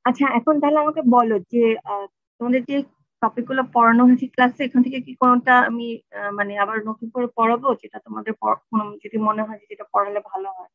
আচ্ছা, এখন তাহলে আমাকে বলো যে তোমাদের যে টপিক গুলো পড়ানো হয়েছে ক্লাসে, এখান থেকে কি কোনোটা আমি মানে আবার নতুন করে পড়াবো, যেটা তোমাদের কোনো যদি মনে হয় যে যেটা পড়ালে ভালো হয়?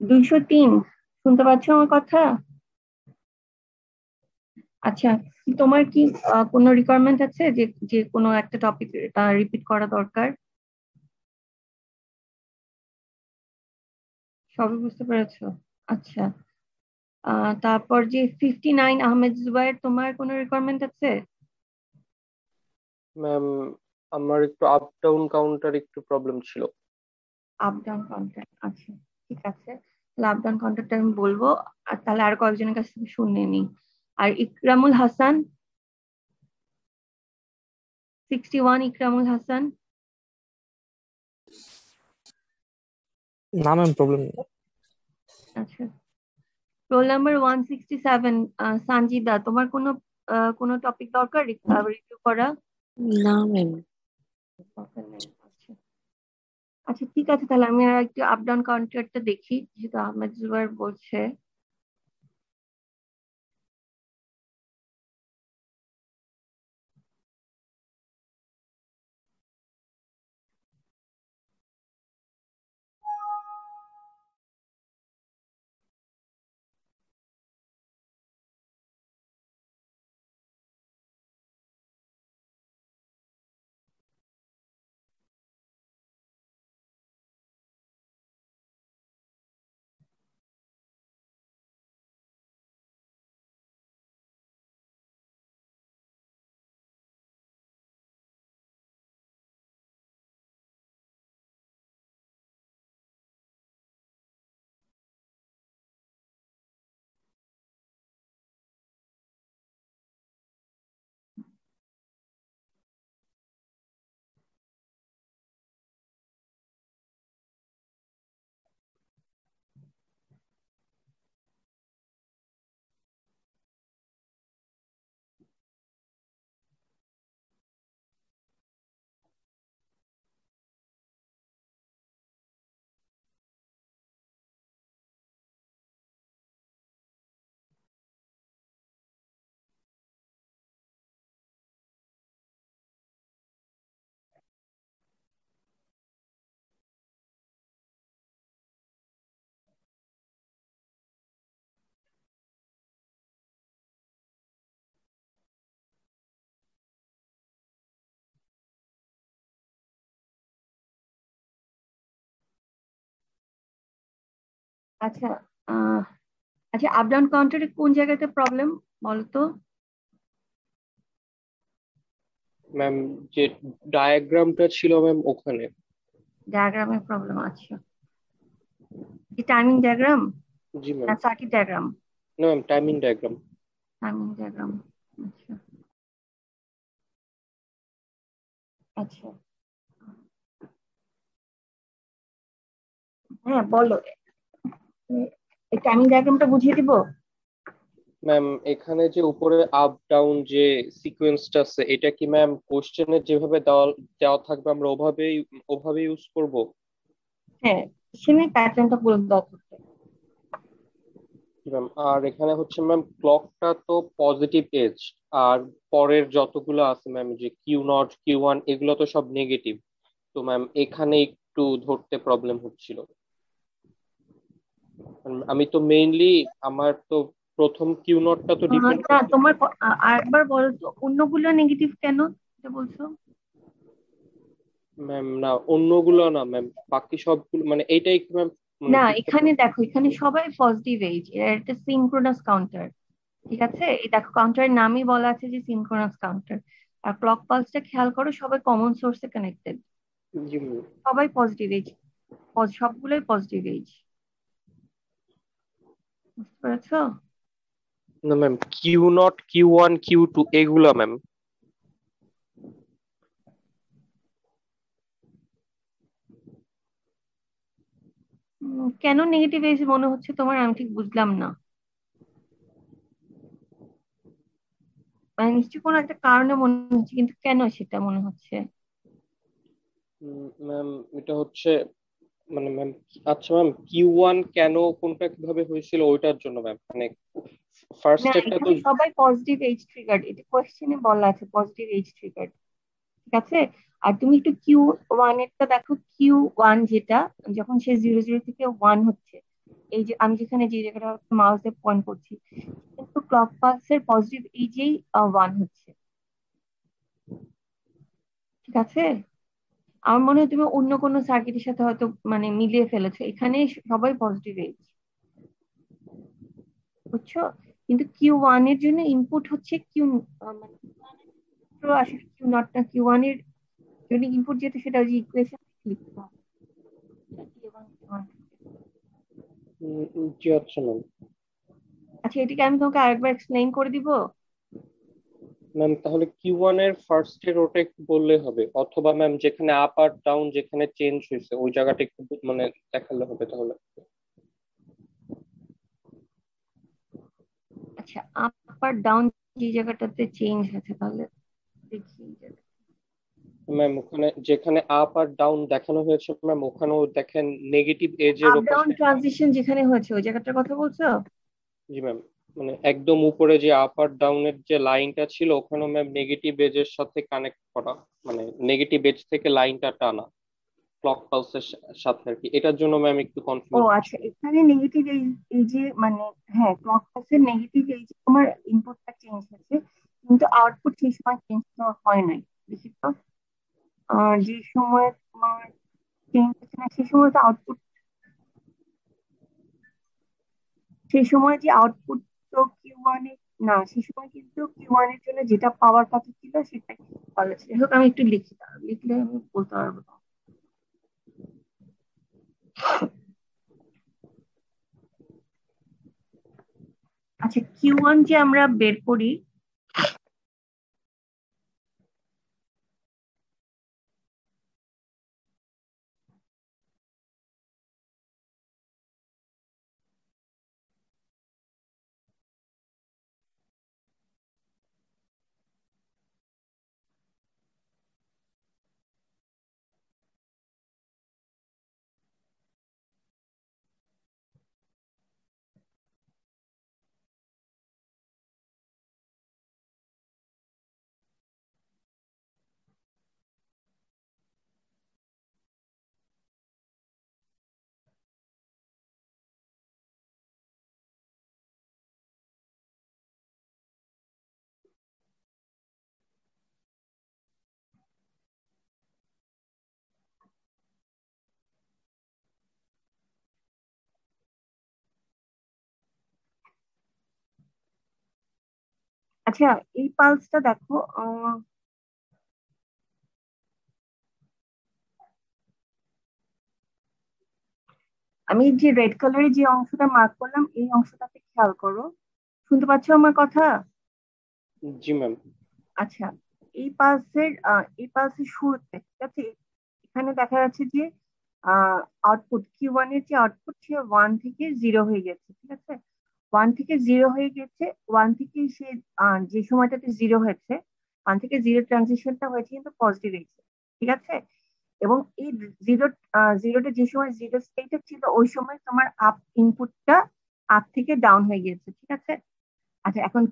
203, শুনতে পাচ্ছ আমার কথা? আচ্ছা, তোমার কি কোনো রিকোয়ারমেন্ট আছে যে যে কোনো একটা টপিক রিপিট করা দরকার? সবই বুঝতে পেরেছো? আচ্ছা। তারপর যে 59 আহমেদ জুবাইর, তোমার কোনো রিকোয়ারমেন্ট আছে? ম্যাম, আমার একটু আপ ডাউন কাউন্টার একটু প্রবলেম ছিল। আপ ডাউন কন্ট্যাক্ট, আচ্ছা, ঠিক আছে। তাহলে আপ ডাউন কন্ট্যাক্ট আমি বলবো। আর তাহলে আর কয়েকজনের কাছ থেকে শুনে নিই। আর ইকরামুল হাসান, 61 ইকরামুল হাসান। না ম্যাম, প্রবলেম নেই। আচ্ছা। রোল নাম্বার 167 সানজিদা, তোমার কোনো কোনো টপিক দরকার রিভিউ করা? না ম্যাম। দরকার নেই, আচ্ছা। আচ্ছা, ঠিক আছে, তাহলে আমি আর একটু আপ ডাউন কাউন্টারটা দেখি, যেহেতু আহমেদ জুবাইর বলছে। আচ্ছা। আহ আচ্ছা, আপ ডাউন কাউন্টারে কোন জায়গাতে প্রবলেম বলো তো? ম্যাম, যে ডায়াগ্রামটা ছিল ম্যাম ওখানে। ডায়াগ্রামের প্রবলেম আছে? কি টাইমিং ডায়াগ্রাম জি ম্যাম। না সার্কিট ডায়াগ্রাম? না ma'am, timing diagram. Timing diagram, আচ্ছা। আচ্ছা, হ্যাঁ বলো। এই টাইমিং ডায়াগ্রামটা বুঝিয়ে দিব। ম্যাম, এখানে যে উপরে আপ ডাউন যে সিকোয়েন্সটা আছে, এটা কি ম্যাম কোশ্চেনে যেভাবে দেওয়া দেওয়া থাকবে আমরা ওভাবেই ওভাবে ইউজ করব? হ্যাঁ, সেখানে প্যাটার্নটা বলে দেওয়া থাকবে। ম্যাম, আর এখানে হচ্ছে ম্যাম ক্লকটা তো পজিটিভ এজ, আর পরের যতগুলো আছে ম্যাম, যে Q0 Q1 এগুলো তো সব নেগেটিভ। তো ম্যাম এখানে একটু ধরতে প্রবলেম হচ্ছিল। আমি তো মেইনলি, আমার তো প্রথম Q0টা তো ডিপেন্ড তা করছে। তোমার আরেকবার বলো তো, অন্যগুলো নেগেটিভ কেন এটা বলছো? ম্যাম না, অন্যগুলো না ম্যাম, বাকি সবগুলো মানে এইটাই ম্যাম, মানে না, বুঝতে এখানে পারছি। দেখো, এখানে সবাই পজিটিভ এইজ, এর একটা সিনক্রোনাস কাউন্টার। ঠিক আছে, এই দেখো কাউন্টারের নামই বলা আছে যে সিনক্রোনাস কাউন্টার। আর ক্লক পালসটা খেয়াল করো, সবাই কমন সোর্সে কানেক্টেড। জি ম্যাম। সবাই পজিটিভ এইজ, সবগুলোই পজিটিভ এইজ। বুঝতে পেরেছো? না ম্যাম, Q0 Q1 Q2 এগুলো ম্যাম। কেন নেগেটিভ এজ মনে হচ্ছে তোমার, আমি ঠিক বুঝলাম না। মানে নিশ্চয়ই কোনো একটা কারণে মনে হচ্ছে, কিন্তু কেন সেটা মনে হচ্ছে? ম্যাম এটা হচ্ছে মানে ম্যাম, আচ্ছা ম্যাম, Q1 কেন কোনটা কিভাবে হয়েছিল ওইটার জন্য ম্যাম, মানে না, ফার্স্টেরটা তো। এখানে সবাই পজিটিভ এজ ট্রিগার্ড, এটা কোয়েশ্চেনে বলা আছে পজিটিভ এজ ট্রিগার্ড, ঠিক আছে। আর তুমি একটু Q1 এরটা দেখো, Q1 যেটা যখন সে 00 থেকে 1 হচ্ছে, এই যে আমি যেখানে যে জায়গাটা মাউস দিয়ে পয়েন্ট করছি, কিন্তু ক্লক পালসের পজিটিভ এজেই 1 হচ্ছে, ঠিক আছে। আমার মনে হয় তুমি অন্য কোনো সার্কিটের সাথে হয়তো মানে মিলিয়ে ফেলেছো, এখানে সবাই পজিটিভ এজ, বুঝছো। কিন্তু Q1 এর জন্য ইনপুট হচ্ছে মানে আসলে Q0 না Q1 এর জন্য ইনপুট যেটা, সেটা ওই যে ইকুয়েশন লিখতে হবে, এবং Q1 থেকে। জি আচ্ছা ম্যাম। আচ্ছা, এটাকে আমি তোমাকে আরেকবার এক্সপ্লেইন করে দিব। ম্যাম তাহলে Q1 এর ফার্স্টের ওটা একটু বললে হবে, অথবা ম্যাম যেখানে আপ আর ডাউন যেখানে চেঞ্জ হয়েছে ওই জায়গাটা একটু মানে দেখালে হবে তাহলে। আচ্ছা, আপ আর ডাউন যে জায়গাটাতে চেঞ্জ হয়েছে, তাহলে দেখি এই জায়গাটা। ম্যাম ওখানে যেখানে আপ আর ডাউন দেখানো হয়েছে ম্যাম, ওখানেও দেখেন নেগেটিভ এজের আপ ডাউন ওপাশে। ট্রানজিশন যেখানে হয়েছে ওই জায়গাটার কথা বলছো? জি ম্যাম, মানে একদম উপরে যে আপ আর ডাউনের যে লাইনটা ছিল ওখানেও ম্যাম নেগেটিভ এজের সাথে কানেক্ট করা, মানে নেগেটিভ এজ থেকে লাইনটা টানা ক্লক পালসের সাথে আর কি। এটার জন্য ম্যাম একটু ও কনফিউজ আচ্ছা, হচ্ছে। এখানে নেগেটিভ এই যে মানে, হ্যাঁ, ক্লক পালসের নেগেটিভ এই যে তোমার ইনপুটটা চেঞ্জ হয়েছে, কিন্তু আউটপুট সেই সময় চেঞ্জ হয় নাই, দেখি তো। যে সময় তোমার চেঞ্জ হচ্ছে না, সেই সময় তো আউটপুট, সেই সময় যে আউটপুট তো Q1 এ না, সেই সময় কিন্তু Q1 এর জন্য যেটা পাওয়ার কথা ছিল সেটাই পাওয়া ছিল। হোক, আমি একটু লিখি, লিখলে আমি বলতে পারবো। আচ্ছা, Q1 যে আমরা বের করি, আচ্ছা এই পালসটা দেখো, আমি যে রেড কালারের যে অংশটা মার্ক করলাম এই অংশটাতে খেয়াল করো, শুনতে পাচ্ছো আমার কথা? জি ম্যাম। আচ্ছা, এই পালসের শুরুতে, ঠিক আছে, এখানে দেখা যাচ্ছে যে আউটপুট Q1 এর যে আউটপুট সে 1 থেকে 0 হয়ে গেছে, ঠিক আছে। 1 থেকে 0 হয়ে গেছে, 1 থেকে সে যে সময়টাতে 0 হয়েছে, 1 থেকে 0 ট্রানজিশনটা হয়েছে কিন্তু পজিটিভ হয়েছে, ঠিক আছে। এবং এই জিরো জিরোটা যে সময় জিরো স্টেটে ছিল ওই সময় তোমার আপ ইনপুটটা আপ থেকে ডাউন হয়ে গিয়েছে, ঠিক আছে। আচ্ছা, এখন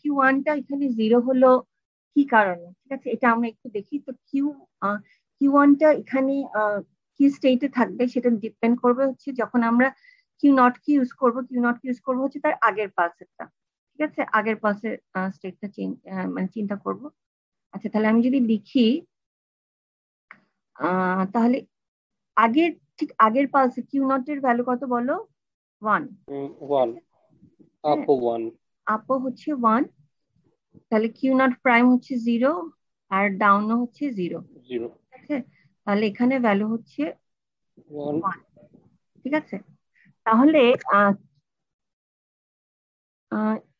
Q1টা এখানে 0 হলো কি কারণে, ঠিক আছে, এটা আমরা একটু দেখি তো। Q1টা এখানে কি স্টেটে থাকবে সেটা ডিপেন্ড করবে হচ্ছে যখন আমরা কিউ নট কে ইউজ করবো হচ্ছে তার আগের পালসেরটা, ঠিক আছে, আগের পালসের স্টেটটা চেঞ্জ মানে চিন্তা করব। আচ্ছা, তাহলে আমি যদি লিখি, তাহলে আগের, ঠিক আগের পালসে Q0 এর ভ্যালু কত বলো? 1, ঠিক ওয়ান। আছে। আপ হ্যাঁ, ওয়ান। আপও হচ্ছে 1, তাহলে Q0 প্রাইম হচ্ছে 0, আর ডাউনও হচ্ছে 0, জিরো। ঠিক আছে। তাহলে এখানে ভ্যালু হচ্ছে ওয়ান। 1, ঠিক আছে। তাহলে আহ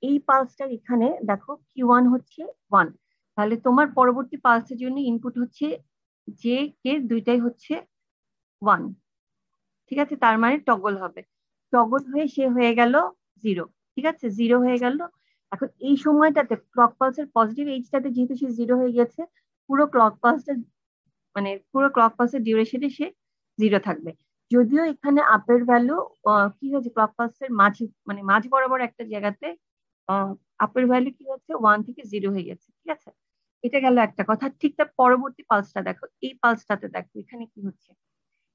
এই পালসটার এখানে দেখো Q1 হচ্ছে 1, তাহলে তোমার পরবর্তী পালসের জন্য ইনপুট হচ্ছে জে কে দুইটাই হচ্ছে 1। ঠিক আছে, তার মানে টগল হবে, টগল হয়ে সে হয়ে গেল 0। ঠিক আছে, 0 হয়ে গেল। এখন এই সময়টাতে ক্লক পালসের পজিটিভ এইজটাতে যেহেতু সে 0 হয়ে গেছে, পুরো ক্লক পালসটা মানে পুরো ক্লক পালসের ডিউরেশনে সে 0 থাকবে। যদিও এখানে আপের ভ্যালু কি হয়েছে, ক্লক পালসের মাঝে মানে মাঝ বরাবর একটা জায়গাতে আপের ভ্যালু কি হচ্ছে 1 থেকে 0 হয়ে গেছে। ঠিক আছে, এটা গেল একটা কথা। ঠিক তার পরবর্তী পালসটা দেখো, এই পালসটাতে দেখো এখানে কি হচ্ছে।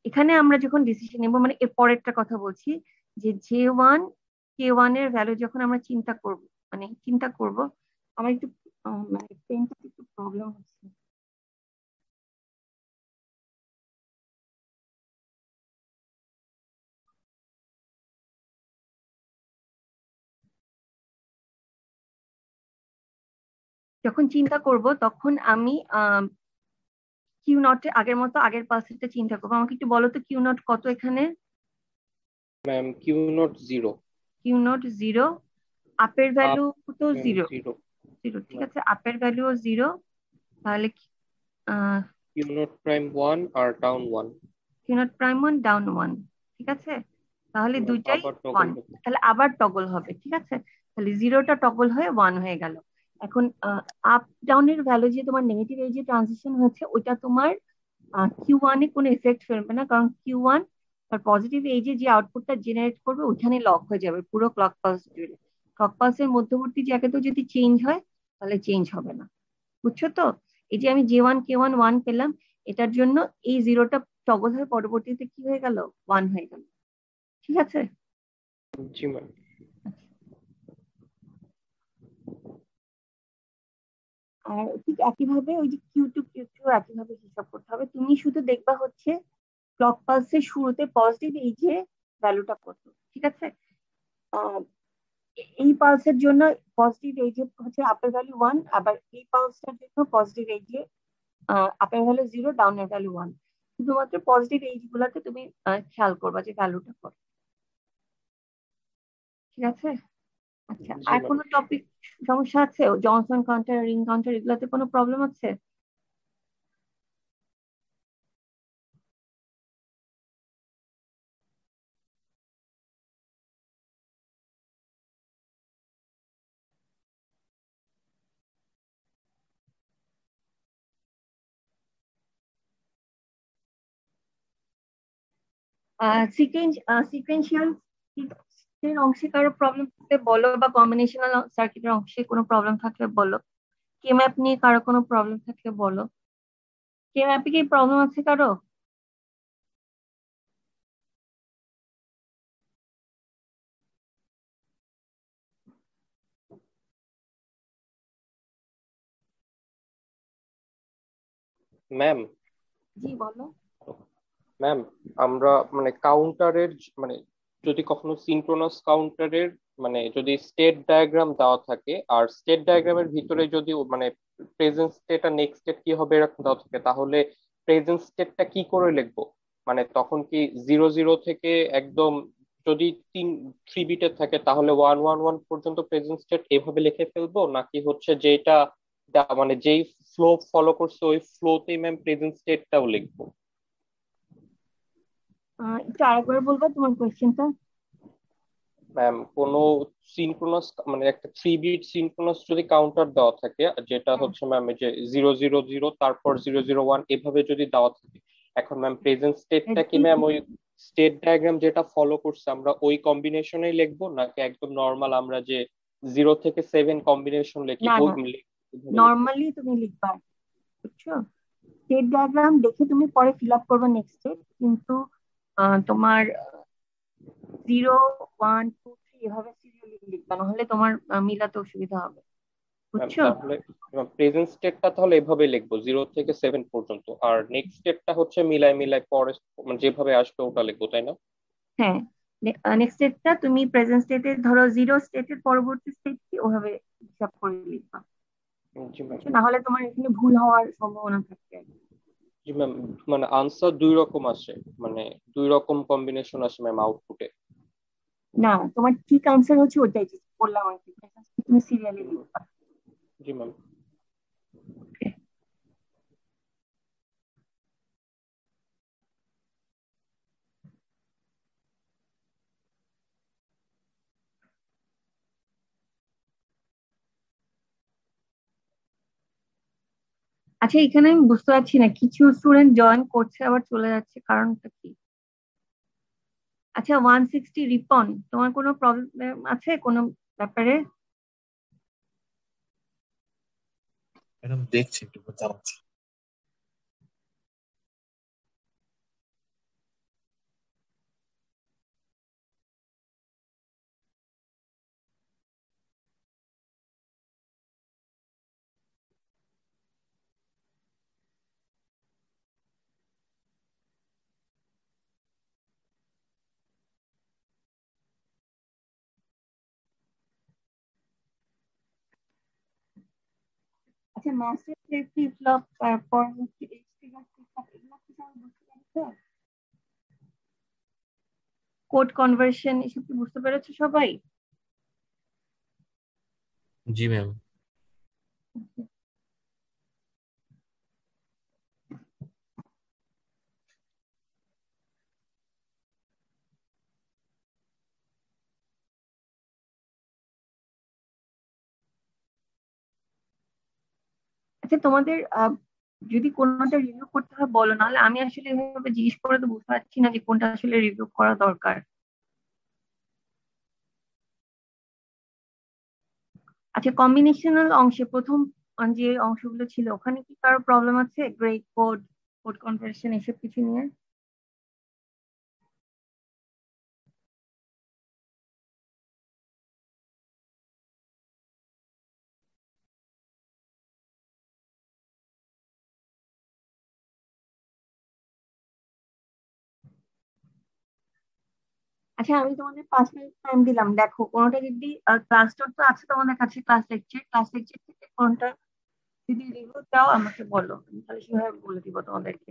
এখানে আমরা যখন ডিসিশন নেবো, মানে এর পরেরটা কথা বলছি, যে J1 K1 এর ভ্যালু যখন আমরা চিন্তা করব, আমার একটু মানে পেনটাতে একটু প্রবলেম হচ্ছে। যখন চিন্তা করব তখন আমি Q0 আগের মতো আগের পালসেটটা চিন্তা করবো। আমাকে একটু বলো তো Q0 কত এখানে? Ma'am Q0 0। Q0 0, আপের আপ ভ্যালু তো ম্যাম 0। 0। 0, ঠিক আছে, আপের ভ্যালুও 0। তাহলে Q0 প্রাইম 1 আর ডাউন 1। Q0 prime 1 down 1। ঠিক আছে, তাহলে ম্যাম দুইটাই আবার টগল 1, হবে। তাহলে আবার টগল হবে। ঠিক আছে, তাহলে 0টা টগল হয়ে 1 হয়ে গেল। এখন আপ ডাউনের ভ্যালু যে তোমার নেগেটিভ এই যে ট্রানজিশন হচ্ছে, ওইটা তোমার Q1 এ কোনো এফেক্ট ফেলবে না, কারণ Q1 আর পজিটিভ এই যে আউটপুটটা জেনারেট করবে ওইখানে লক হয়ে যাবে পুরো ক্লক পালস জুড়ে। ক্লক পালসের মধ্যবর্তী জায়গাতেও যদি চেঞ্জ হয় তাহলে চেঞ্জ হবে না। বুঝছো তো? এই যে আমি J1 K1 1 পেলাম, এটার জন্য এই 0টা টগল হয়ে পরবর্তীতে কি হয়ে গেল, 1 হয়ে গেল। ঠিক আছে। জি ম্যাম। আর ঠিক একইভাবে ওই যে Q2 একইভাবে হিসাব করতে হবে। তুমি শুধু দেখবা হচ্ছে ক্লক পালসের শুরুতে পজিটিভ এই যে ভ্যালুটা কত। ঠিক আছে, আহ, এই পালসের জন্য পজিটিভ এই যে হচ্ছে আপের ভ্যালু 1, আবার এই পালসটার জন্য পজিটিভ এই যে আপের ভ্যালু 0, ডাউনের ভ্যালু 1। শুধুমাত্র পজিটিভ এইজ গুলাতে তুমি খেয়াল করবা যে ভ্যালুটা কত। ঠিক আছে। আচ্ছা, জি আর ম্যাম। কোনো টপিক সমস্যা আছে? জনসন কাউন্টার, রিং কাউন্টার এগুলাতে কোনো প্রবলেম আছে? সিকোয়েন্সিয়াল এর অংশে কারো প্রবলেম থাকলে বলো, বা কম্বিনেশনাল সার্কিটের অংশে কোনো প্রবলেম থাকলে বলো। কে ম্যাপ নিয়ে কারো কোনো প্রবলেম থাকলে বলো। কে ম্যাপে কি প্রবলেম আছে কারো? ম্যাম জি বলো। ম্যাম আমরা মানে কাউন্টারের মানে যদি কখনো সিনক্রোনাস কাউন্টারের মানে যদি স্টেট ডায়াগ্রাম দেওয়া থাকে আর স্টেট ডায়াগ্রামের ভিতরে যদি মানে প্রেজেন্ট স্টেট আর নেক্সট স্টেট কি হবে এরকম দেওয়া থাকে, তাহলে প্রেজেন্ট স্টেটটা কি করে লিখবো? মানে তখন কি 0 0 থেকে একদম যদি 3 বিটের থাকে তাহলে 1 1 1 পর্যন্ত প্রেজেন্ট স্টেট এভাবে লিখে ফেলবো, নাকি হচ্ছে যেটা মানে যেই ফ্লো ফলো করছে ওই ফ্লোতেই ম্যাম প্রেজেন্ট স্টেটটাও লিখবো? একটু আরেকবার বলবা তোমার কোয়েশ্চেনটা। ম্যাম কোনো সিনক্রোনাস মানে একটা 3 বিট সিনক্রোনাস যদি কাউন্টার দেওয়া থাকে যেটা হ্যাঁ, হচ্ছে ম্যাম এই যে 0 0 0 তারপর 0 0 1 এভাবে যদি দেওয়া থাকে, এখন ম্যাম প্রেজেন্ট স্টেটটা কি ম্যাম ওই স্টেট ডায়াগ্রাম যেটা ফলো করছে আমরা ওই কম্বিনেশনেই লিখবো, নাকি একদম নর্মাল আমরা যে 0 থেকে 7 কম্বিনেশন লিখি না ওই না, ওইভাবে লিখবো? নর্মালি তুমি লিখবা। বুঝছো? স্টেট ডায়াগ্রাম দেখে তুমি পরে ফিল আপ করবে নেক্সট স্টেপ, কিন্তু তোমার 0 1 2 3 এভাবে সিরিয়ালি লিখবা, নাহলে তোমার মিলাতে অসুবিধা হবে। ম্যাম বুঝছো? তাহলে প্রেজেন্ট স্টেটটা তাহলে এভাবে লিখবো 0 থেকে 7 পর্যন্ত, আর নেক্সট স্টেটটা হচ্ছে মিলাই মিলাই পরে মানে যেভাবে আসবে ওটা লিখবো, তাই না? হ্যাঁ, নেক্সট স্টেটটা তুমি প্রেজেন্ট স্টেটে ধরো 0 স্টেটের পরবর্তী স্টেট কি ওভাবে হিসাব করে লিখবা। জি ম্যাম। বুঝছো? না হলে তোমার এখানে ভুল হওয়ার সম্ভাবনা থাকে। জি ম্যাম, মানে আনসার 2 রকম আসে, মানে 2 রকম কম্বিনেশন আসে ম্যাম আউটপুটে। না, তোমার ঠিক আনসার হচ্ছে ওটাই যে বললাম আর কি, তুমি সিরিয়ালি লিখবা। জি ম্যাম। Okay. আচ্ছা, এখানে আমি বুঝতে পারছি না, কিছু স্টুডেন্ট জয়েন করছে আবার চলে যাচ্ছে, কারণটা কি? আচ্ছা, 160 রিপন, তোমার কোনো প্রবলেম আছে কোনো ব্যাপারে? ম্যাডাম দেখছি, একটু জানাচ্ছি। আচ্ছা, মাস্টার ফ্লিপ ফ্লপ, তারপর হচ্ছে এগুলো কি সবাই বুঝতে পেরেছো? কোড কনভার্সন এসব কি বুঝতে পেরেছো সবাই? জি ম্যাম। আচ্ছা, তোমাদের যদি কোনোটা রিভিউ করতে হয় বলো, নাহলে আমি আসলে এভাবে জিজ্ঞেস করে তো বুঝতে পারছি না যে কোনটা আসলে রিভিউ করা দরকার। আচ্ছা, কম্বিনেশনাল অংশে প্রথম যে অংশগুলো ছিল ওখানে কি কারো প্রবলেম আছে? গ্রে কোড, কোড কনভার্সন এসব কিছু নিয়ে? আচ্ছা, আমি তোমাদের 5 মিনিট টাইম দিলাম, দেখো কোনোটা যদি ক্লাস নোট তো আছে তোমাদের কাছে, ক্লাস লেকচার থেকে কোনটা যদি রিভিউ চাও আমাকে বলো, আমি তাহলে সেভাবে বলে দিব তোমাদেরকে।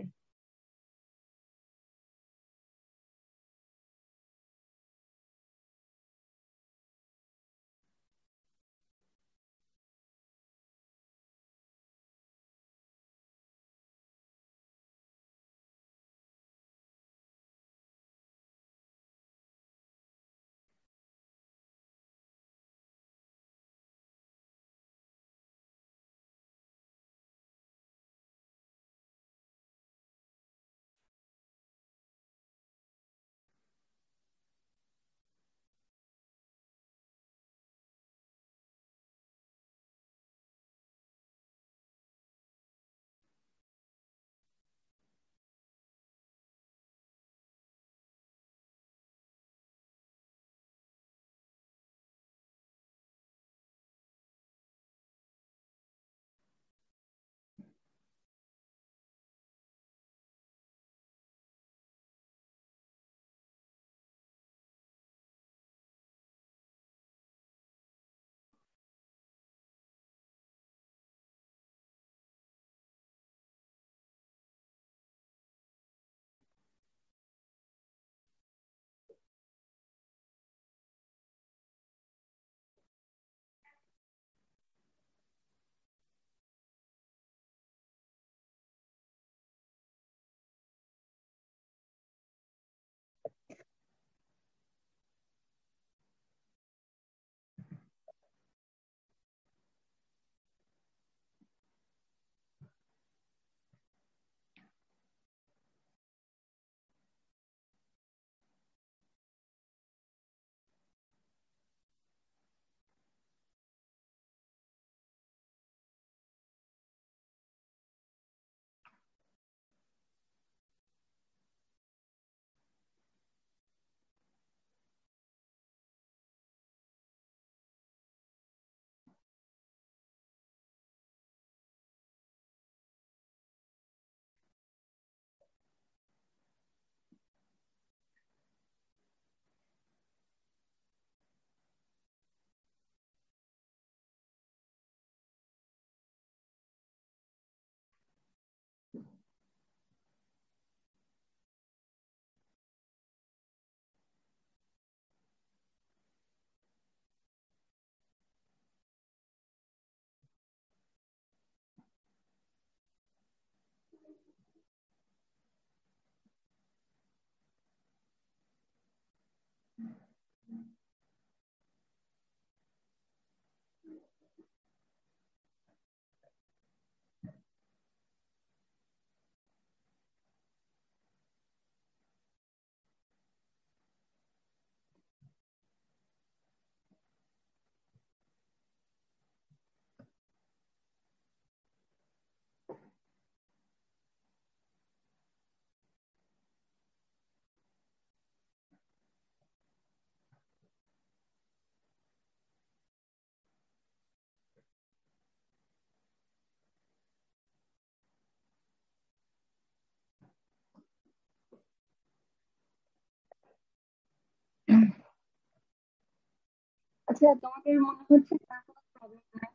আচ্ছা, তোমাদের মনে হচ্ছে তার কোনো প্রবলেম নাই?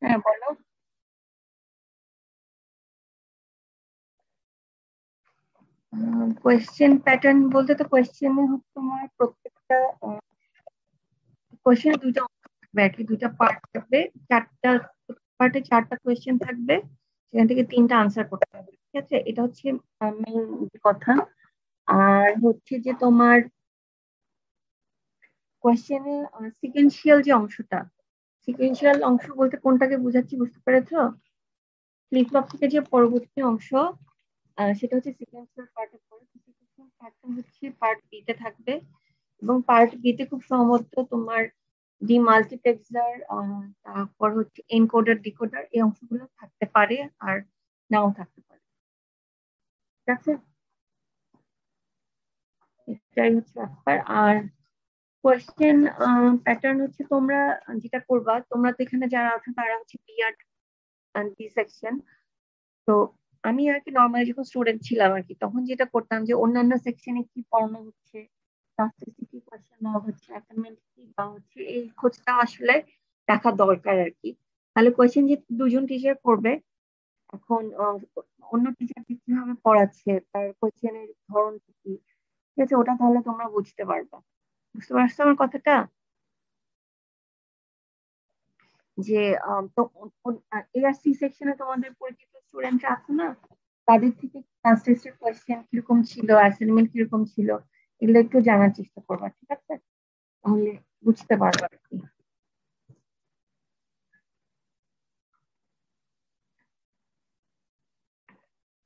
হ্যাঁ, বলো। কোয়েশ্চেন প্যাটার্ন বলতে তো কোয়েশ্চেনে হচ্ছে তোমার প্রত্যেকটা কোয়েশ্চেন দুইটা অংশ থাকবে আর কি, দুইটা পার্ট থাকবে। চারটা পার্টে চারটা কোয়েশ্চেন থাকবে, সেখান থেকে তিনটা আনসার করতে হবে, ঠিক আছে? এটা হচ্ছে মেইন কথা। আর হচ্ছে যে তোমার কোয়েশ্চেনে সিকেন্সিয়াল যে অংশটা, সিকেন্সিয়াল অংশ বলতে কোনটাকে বুঝাচ্ছি, বুঝতে পেরেছো? ফ্লিপ ফ্লপ থেকে যে পরবর্তী অংশ, সেটা হচ্ছে সিকোয়েন্সিয়াল পার্টে পড়ে। সিকোয়েন্সিয়াল পার্টটা হচ্ছে পার্ট বি তে থাকবে, এবং পার্ট বি তে খুব সম্ভবত তোমার ডিমাল্টিপ্লেক্সার, তারপর হচ্ছে এনকোডার ডিকোডার, এই অংশগুলো থাকতে পারে, আর নাও থাকতে পারে, ঠিক আছে? এটাই হচ্ছে ব্যাপার। আর কোয়েশ্চেন প্যাটার্ন হচ্ছে তোমরা যেটা করবা, তোমরা তো এখানে যারা আছো তারা হচ্ছে বি আর বি সেকশন। তো আমি আর কি নর্মালি যখন স্টুডেন্ট ছিলাম আর কি, তখন যেটা করতাম যে অন্যান্য সেকশনে কি পড়ানো হচ্ছে, ক্লাসে কি কোয়েশ্চেন দেওয়া হচ্ছে, অ্যাসাইনমেন্ট কি দেওয়া হচ্ছে, এই খোঁজটা আসলে রাখা দরকার আর কি। তাহলে কোয়েশ্চেন যে দুজন টিচার করবে, এখন অন্য টিচার কিভাবে পড়াচ্ছে, তার কোয়েশ্চেনের ধরন কি, ঠিক আছে? ওটা তাহলে তোমরা বুঝতে পারবা। বুঝতে পারছো আমার কথাটা? যে তো এআরসি সেকশনে তোমাদের পরিচিত স্টুডেন্টরা আছে না, তাদের থেকে ক্লাস টেস্টের কোয়েশ্চেন কিরকম ছিল, অ্যাসাইনমেন্ট কিরকম ছিল, এগুলো একটু জানার চেষ্টা করবা, ঠিক আছে? তাহলে বুঝতে পারবা আর কি।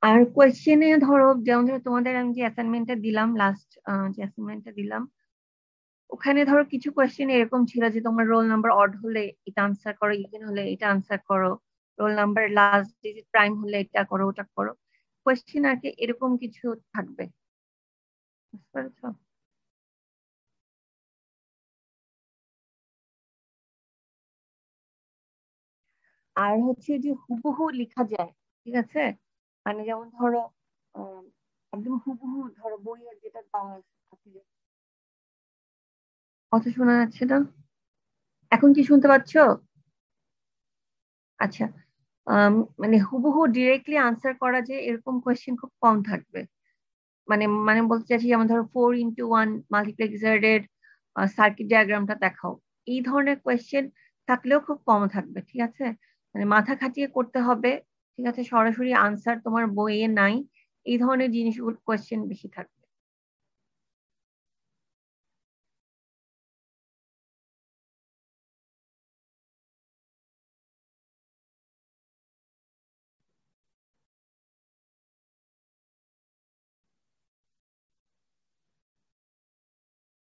আর কোয়েশ্চেনে ধরো, যেমন ধরো তোমাদের আমি যে অ্যাসাইনমেন্টটা দিলাম, লাস্ট যে অ্যাসাইনমেন্টটা দিলাম, ওখানে ধরো কিছু কোয়েশ্চেন এরকম ছিল যে তোমার রোল নাম্বার অড হলে এটা আনসার করো, ইভেন হলে এটা আনসার করো, roll number last digit prime হলে এটা করো, ওটা করো। কোয়েশ্চেন আর কি এরকম কিছু থাকবে, বুঝতে পেরেছো? আর হচ্ছে যে হুবহু লেখা যায়, ঠিক আছে? মানে যেমন ধরো আহ, একদম হুবহু ধরো বইয়ের যেটা দেওয়া আছে। কথা শোনা যাচ্ছে না? এখন কি শুনতে পাচ্ছো? আচ্ছা। মানে হুবহু ডিরেক্টলি আনসার করা যায় এরকম কোয়েশ্চেন খুব কম থাকবে। মানে মানে বলতে চাইছি, যেমন ধরো 4:1 মাল্টিপ্লেক্সারের সার্কিট ডায়াগ্রামটা দেখাও, এই ধরনের কোয়েশ্চেন থাকলেও খুব কম থাকবে, ঠিক আছে? মানে মাথা খাটিয়ে করতে হবে, ঠিক আছে? সরাসরি আনসার তোমার বইয়ে নাই, এই ধরনের জিনিসগুলো কোয়েশ্চেন বেশি থাকবে।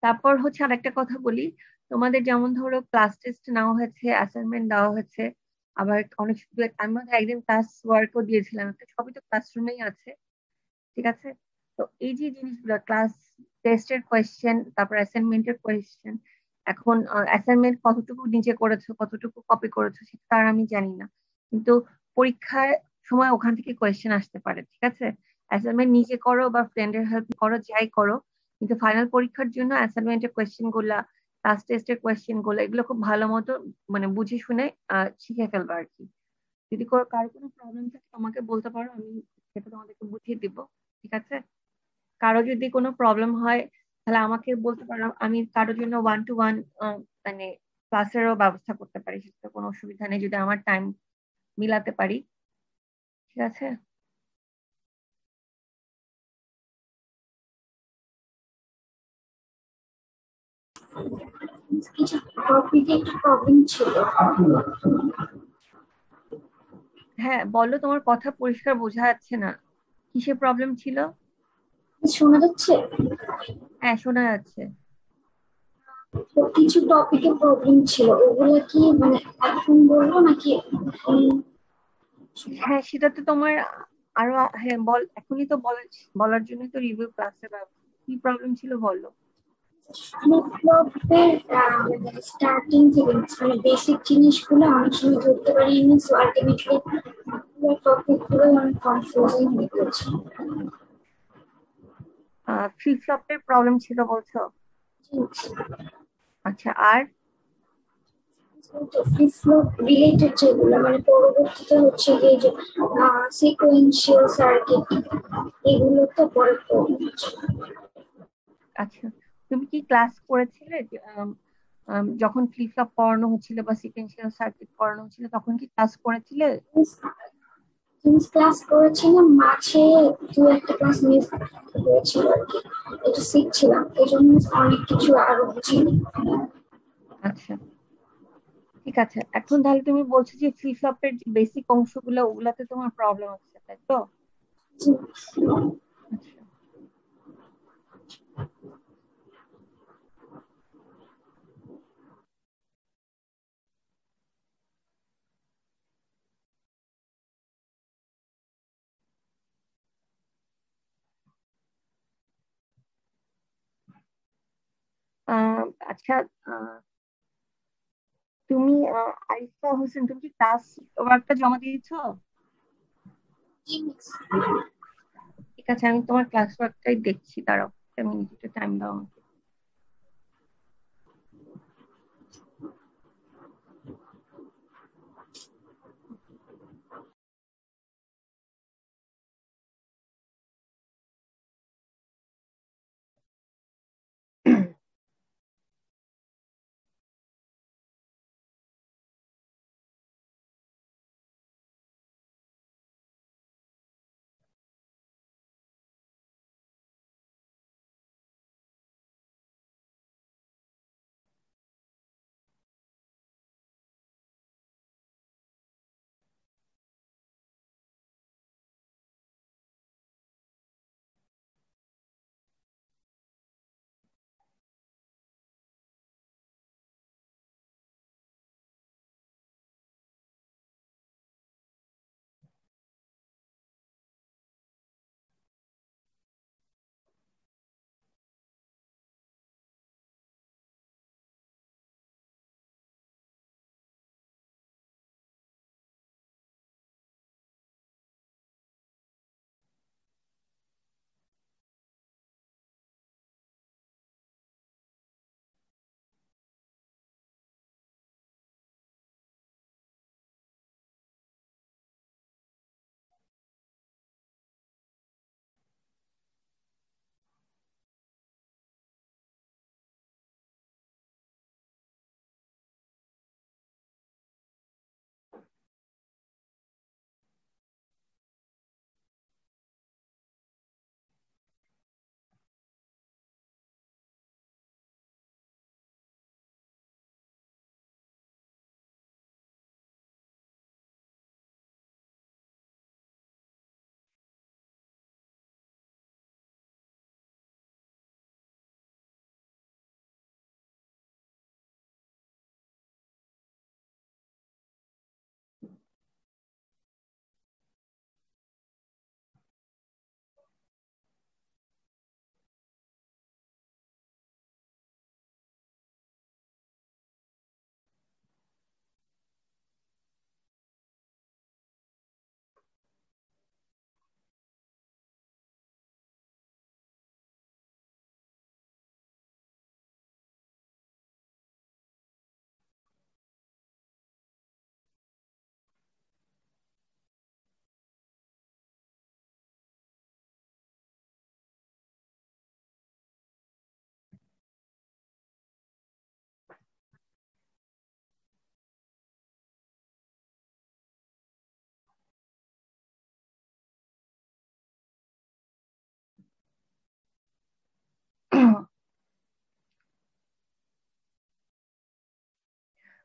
তারপর হচ্ছে আরেকটা কথা বলি, তোমাদের যেমন ধরো ক্লাস টেস্ট নেওয়া হয়েছে, অ্যাসাইনমেন্ট দেওয়া হয়েছে, আবার অনেক আমি মনে হয় একদিন ক্লাস ওয়ার্কও দিয়েছিলাম, একটা সবই তো ক্লাসরুমেই আছে, ঠিক আছে? তো এই যে জিনিসগুলো, ক্লাস টেস্টের কোয়েশ্চেন, তারপর অ্যাসাইনমেন্টের কোয়েশ্চেন, এখন অ্যাসাইনমেন্ট কতটুকু নিজে করেছো, কতটুকু কপি করেছো, সেটা আর আমি জানি না, কিন্তু পরীক্ষার সময় ওখান থেকে কোয়েশ্চেন আসতে পারে, ঠিক আছে? অ্যাসাইনমেন্ট নিজে করো বা ফ্রেন্ডের হেল্প করো, যাই করো, কিন্তু ফাইনাল পরীক্ষার জন্য অ্যাসাইনমেন্টের কোয়েশ্চেন গুলা, ক্লাস টেস্টের কোয়েশ্চেন গুলো, এগুলো খুব ভালো মতো মানে বুঝে শুনে শিখে ফেলবা আর কি। যদি কারো কোনো প্রবলেম থাকে তোমাকে বলতে পারো, আমি সেটা তোমাদেরকে বুঝিয়ে দিব, ঠিক আছে? কারো যদি কোনো প্রবলেম হয় তাহলে আমাকে বলতে পারো, আমি কারোর জন্য 1-to-1 মানে ক্লাসেরও ব্যবস্থা করতে পারি, সেটা কোনো অসুবিধা নেই যদি আমার টাইম মিলাতে পারি, ঠিক আছে? কিছু টপিকে একটু প্রবলেম ছিল। হ্যাঁ, বলো, তোমার কথা পরিষ্কার বোঝা যাচ্ছে না, কিসের প্রবলেম ছিল? শোনা যাচ্ছে? হ্যাঁ, শোনা যাচ্ছে। তো কিছু টপিকে প্রবলেম ছিল, ওগুলো কি মানে এখন বলবো নাকি? হ্যাঁ, সেটা তো তোমার আরো হ্যাঁ বল, এখনই তো বলার জন্য তো রিভিউ ক্লাসের ব্যবস্থা, কি প্রবলেম ছিল বলো। ফ্লিপ-ফ্লপের স্টার্টিং থেকে মানে বেসিক জিনিসগুলো অনেক সময় ধরতে পারিনি, সো আলটিমেটলি পুরো টপিকগুলো অনেক কনফিউজিং হয়ে গেছে। ফ্লিপ ফ্লপের প্রবলেম ছিল বলছো? আচ্ছা, আর তো ফ্লিপ ফ্লপ রিলেটেড যেগুলো মানে পরবর্তীতে হচ্ছে গিয়ে যে সিকোয়েন্সিয়াল সার্কিট এগুলো তো পরে পড়বো। আচ্ছা, তুমি কি ক্লাস করেছিলে যখন ফ্লিপ ফ্লপ পড়ানো হচ্ছিল বা সিকোয়েন্সিয়াল সার্কিট পড়ানো হচ্ছিল তখন কি ক্লাস করেছিলে? ক্লাস করেছিলাম, মাঝে দু একটা ক্লাস মিস হয়েছিল আর কি, এটা শিখছিলাম এই জন্য অনেক কিছু আরো বুঝিনি। আচ্ছা, ঠিক আছে। এখন তাহলে তুমি বলছো যে ফ্লিপ ফ্লপের যে বেসিক অংশগুলো ওগুলাতে তোমার প্রবলেম হচ্ছে, তাই তো? আচ্ছা। আচ্ছা, আহ, তুমি আরিফা হোসেন, তুমি কি ক্লাস ওয়ার্কটা জমা দিয়েছো? ঠিক আছে, আমি তোমার ক্লাস ওয়ার্কটাই দেখছি, দাঁড়াও একটা মিনিট, একটু টাইম দাও আমাকে।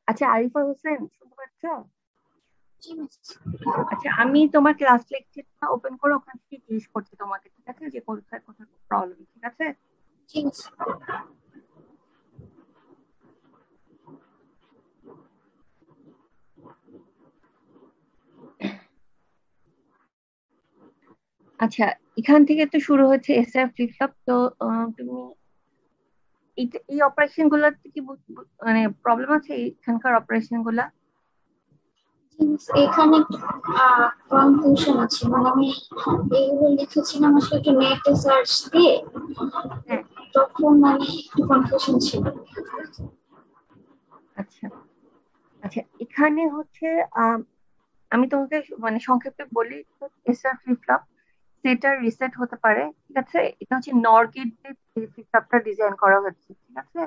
আচ্ছা, আরিফা হোসেন শুনতে পাচ্ছ? আচ্ছা, আমি তোমার ক্লাস লেকচারটা ওপেন করে ওখান থেকে জিজ্ঞেস করছি তোমাকে, ঠিক আছে, যে কোথায় কোথায় প্রবলেম, ঠিক আছে? ঠিক আছে। আচ্ছা, এখান থেকে তো শুরু হচ্ছে এসআর ফ্লিপ ফ্লপ। তো তুমি এই অপারেশন গুলার কি মানে প্রবলেম আছে এখানকার অপারেশন গুলা? এখানে কনফিউশন আছে, মানে আমি এইগুলো লিখেছিলাম আসলে একটু নেটে সার্চ দিয়ে, হ্যাঁ। তখন মানে একটু কনফিউশন ছিল। আচ্ছা, আচ্ছা, এখানে হচ্ছে আম, আমি তোমাকে মানে সংক্ষেপে বলি। এসআর ফ্লিপ ফ্লপ সেটার রিসেট হতে পারে, ঠিক আছে। এটা হচ্ছে নর গেট দিয়ে ফ্লিপ ফ্লপটা ডিজাইন করা হয়েছে, ঠিক আছে।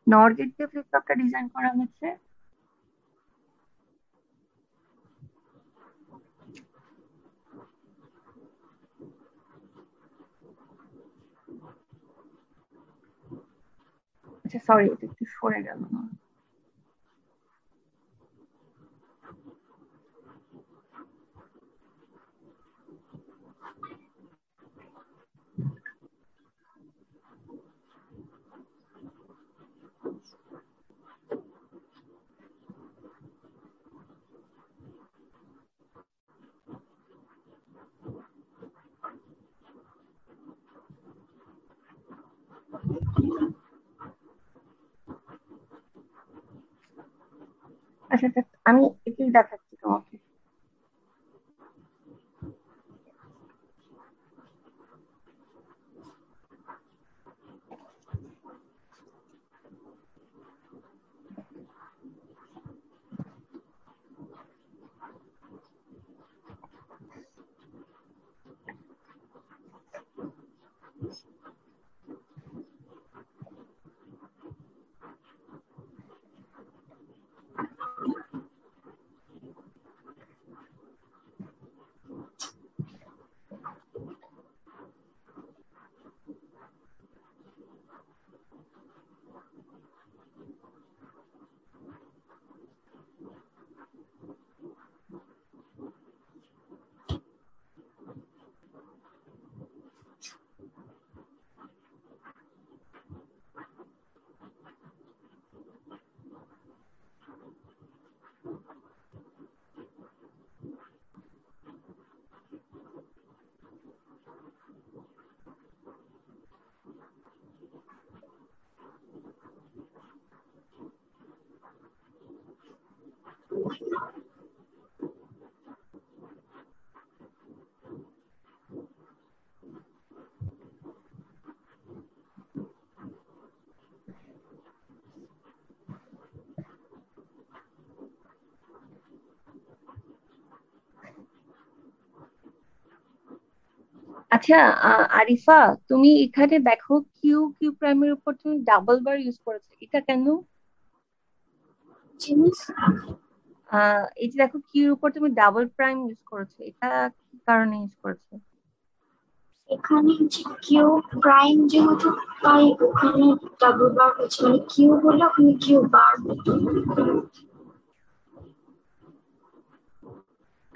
নর গেট দিয়ে ফ্লিপ ফ্লপটা ডিজাইন করা হয়েছে। আচ্ছা সরি, এটা একটু সরে গেল। আচ্ছা আচ্ছা, আমি এটাই দেখাচ্ছি তোমাকে। আচ্ছা, আরিফা, তুমি এখানে দেখো কিউ কিউ প্রাইমের উপর তুমি ডাবল বার ইউজ করেছো, এটা কেন? জিনিস এই যে দেখো কিউর উপর তুমি ডাবল প্রাইম ইউজ করেছো, এটা কি কারণে ইউজ করেছো? এখানে হচ্ছে কিউ প্রাইম যেহেতু, তাই ওখানে ডাবল বার হচ্ছে, মানে কিউ বললে ওখানে কিউ বার হতো।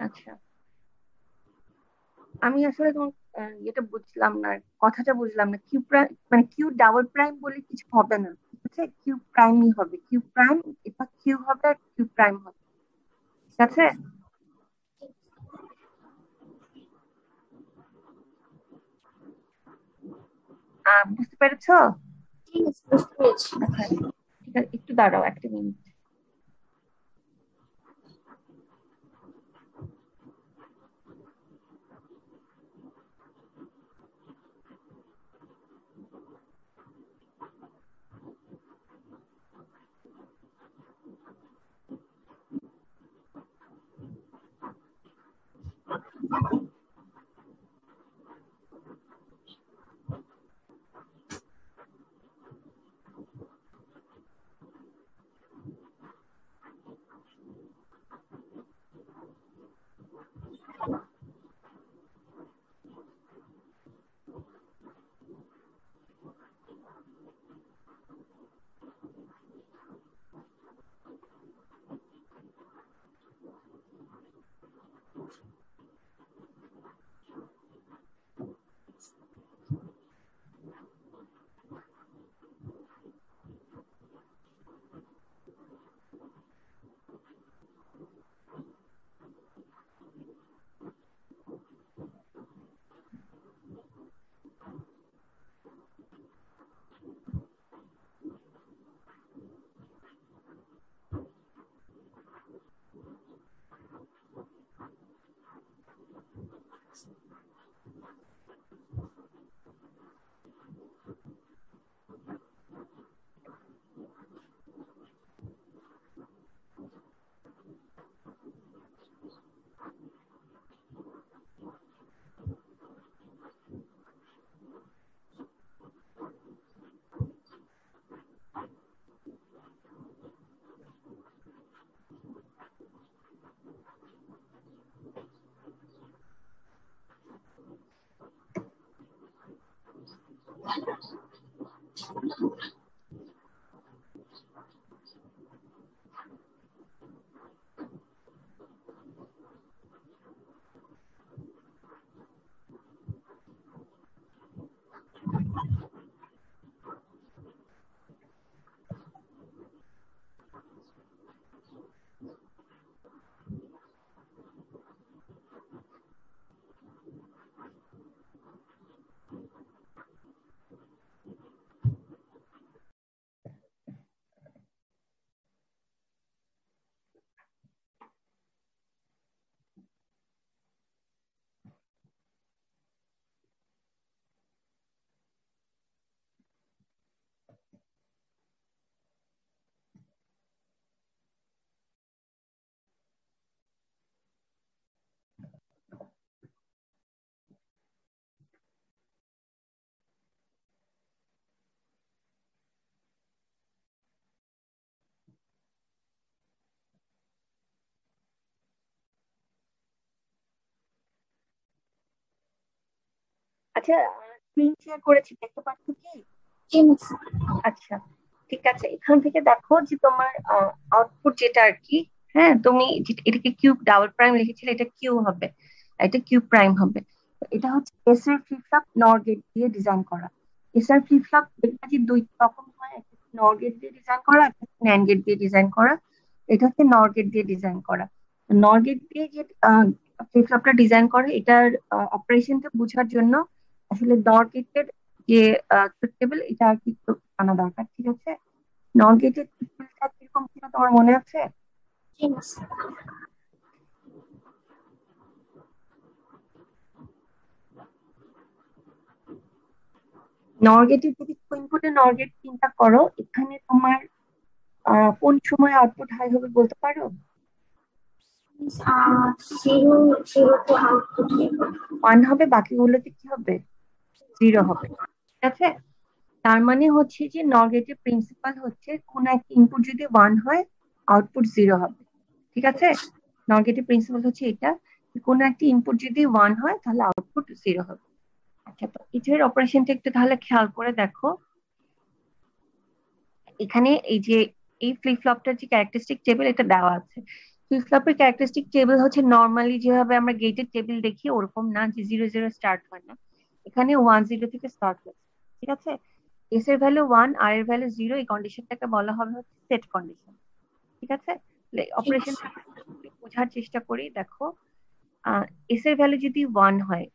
আচ্ছা, আমি আসলে তোমার এটা বুঝলাম না, কথাটা বুঝলাম না। কিউ প্রাইম মানে কিউ ডাবল প্রাইম বলে কিছু হবে না, ঠিক আছে। কিউ প্রাইমই হবে, কিউ প্রাইম। এটা কিউ হবে আর কিউ প্রাইম হবে, ঠিক আছে। বুঝতে পেরেছো? ঠিক আছে, বুঝতে পেরেছি। আচ্ছা, ঠিক আছে, একটু দাঁড়াও একটা মিনিট। আচ্ছা, স্ক্রিন শেয়ার করেছি, দেখতে পাচ্ছ কি? জি মিস। আচ্ছা, ঠিক আছে। এখান থেকে দেখো যে তোমার আউটপুট যেটা আর কি, হ্যাঁ, তুমি এটাকে কিউব ডাবল প্রাইম লিখেছিলে, এটা কিউ হবে, এটা কিউব প্রাইম হবে। তো এটা হচ্ছে এস এর ফ্লিপ ফ্লপ নর গেট দিয়ে ডিজাইন করা। এস এর ফ্লিপ ফ্লপ দেখবা যে দুই রকম হয়, একটা নর গেট দিয়ে ডিজাইন করা, একটা ন্যান্ড গেট দিয়ে ডিজাইন করা। এটা হচ্ছে নর গেট দিয়ে ডিজাইন করা। নর গেট দিয়ে যে ফ্লিপ ফ্লপটা ডিজাইন করে, এটার অপারেশনটা বোঝার জন্য আসলে নর গেটের যে টেবিল, এটা আর কি একটু জানা দরকার, ঠিক আছে? নর গেটের টেবিলটা কিরকম ছিল তোমার মনে আছে? জি মিস। নর গেটের যদি ইনপুটে নর গেট চিন্তা করো, এখানে তোমার কোন সময় আউটপুট হাই হবে বলতে পারো? জিরো জিরো তো আউটপুট 1 হবে, বাকিগুলোতে কি হবে? 0 হবে, ঠিক আছে? তার মানে হচ্ছে যে নর গেটের প্রিন্সিপাল হচ্ছে কোন একটা ইনপুট যদি 1 হয়, আউটপুট 0 হবে, ঠিক আছে? নর গেটের প্রিন্সিপাল হচ্ছে এটা, কোন একটা ইনপুট যদি 1 হয় তাহলে আউটপুট 0 হবে। আচ্ছা, তো এটার অপারেশনটা একটু তাহলে খেয়াল করে দেখো। এখানে এই যে এই ফ্লিপ ফ্লপটার যে ক্যারেক্টারিস্টিক টেবিল, এটা দেওয়া আছে। ফ্লিপ ফ্লপের ক্যারেক্টারিস্টিক টেবিল হচ্ছে নর্মালি যেভাবে আমরা গেটের টেবিল দেখি ওরকম না, যে 0 0 স্টার্ট হয় না, এখানে 1 0 থেকে স্টার্ট হয়, ঠিক আছে? এস এর ভ্যালু 1, আর এর ভ্যালু 0, এই কন্ডিশনটাকে বলা হবে হচ্ছে সেট কন্ডিশন, ঠিক আছে? অপারেশন বোঝার চেষ্টা করি, দেখো। এস এর ভ্যালু যদি 1 হয়,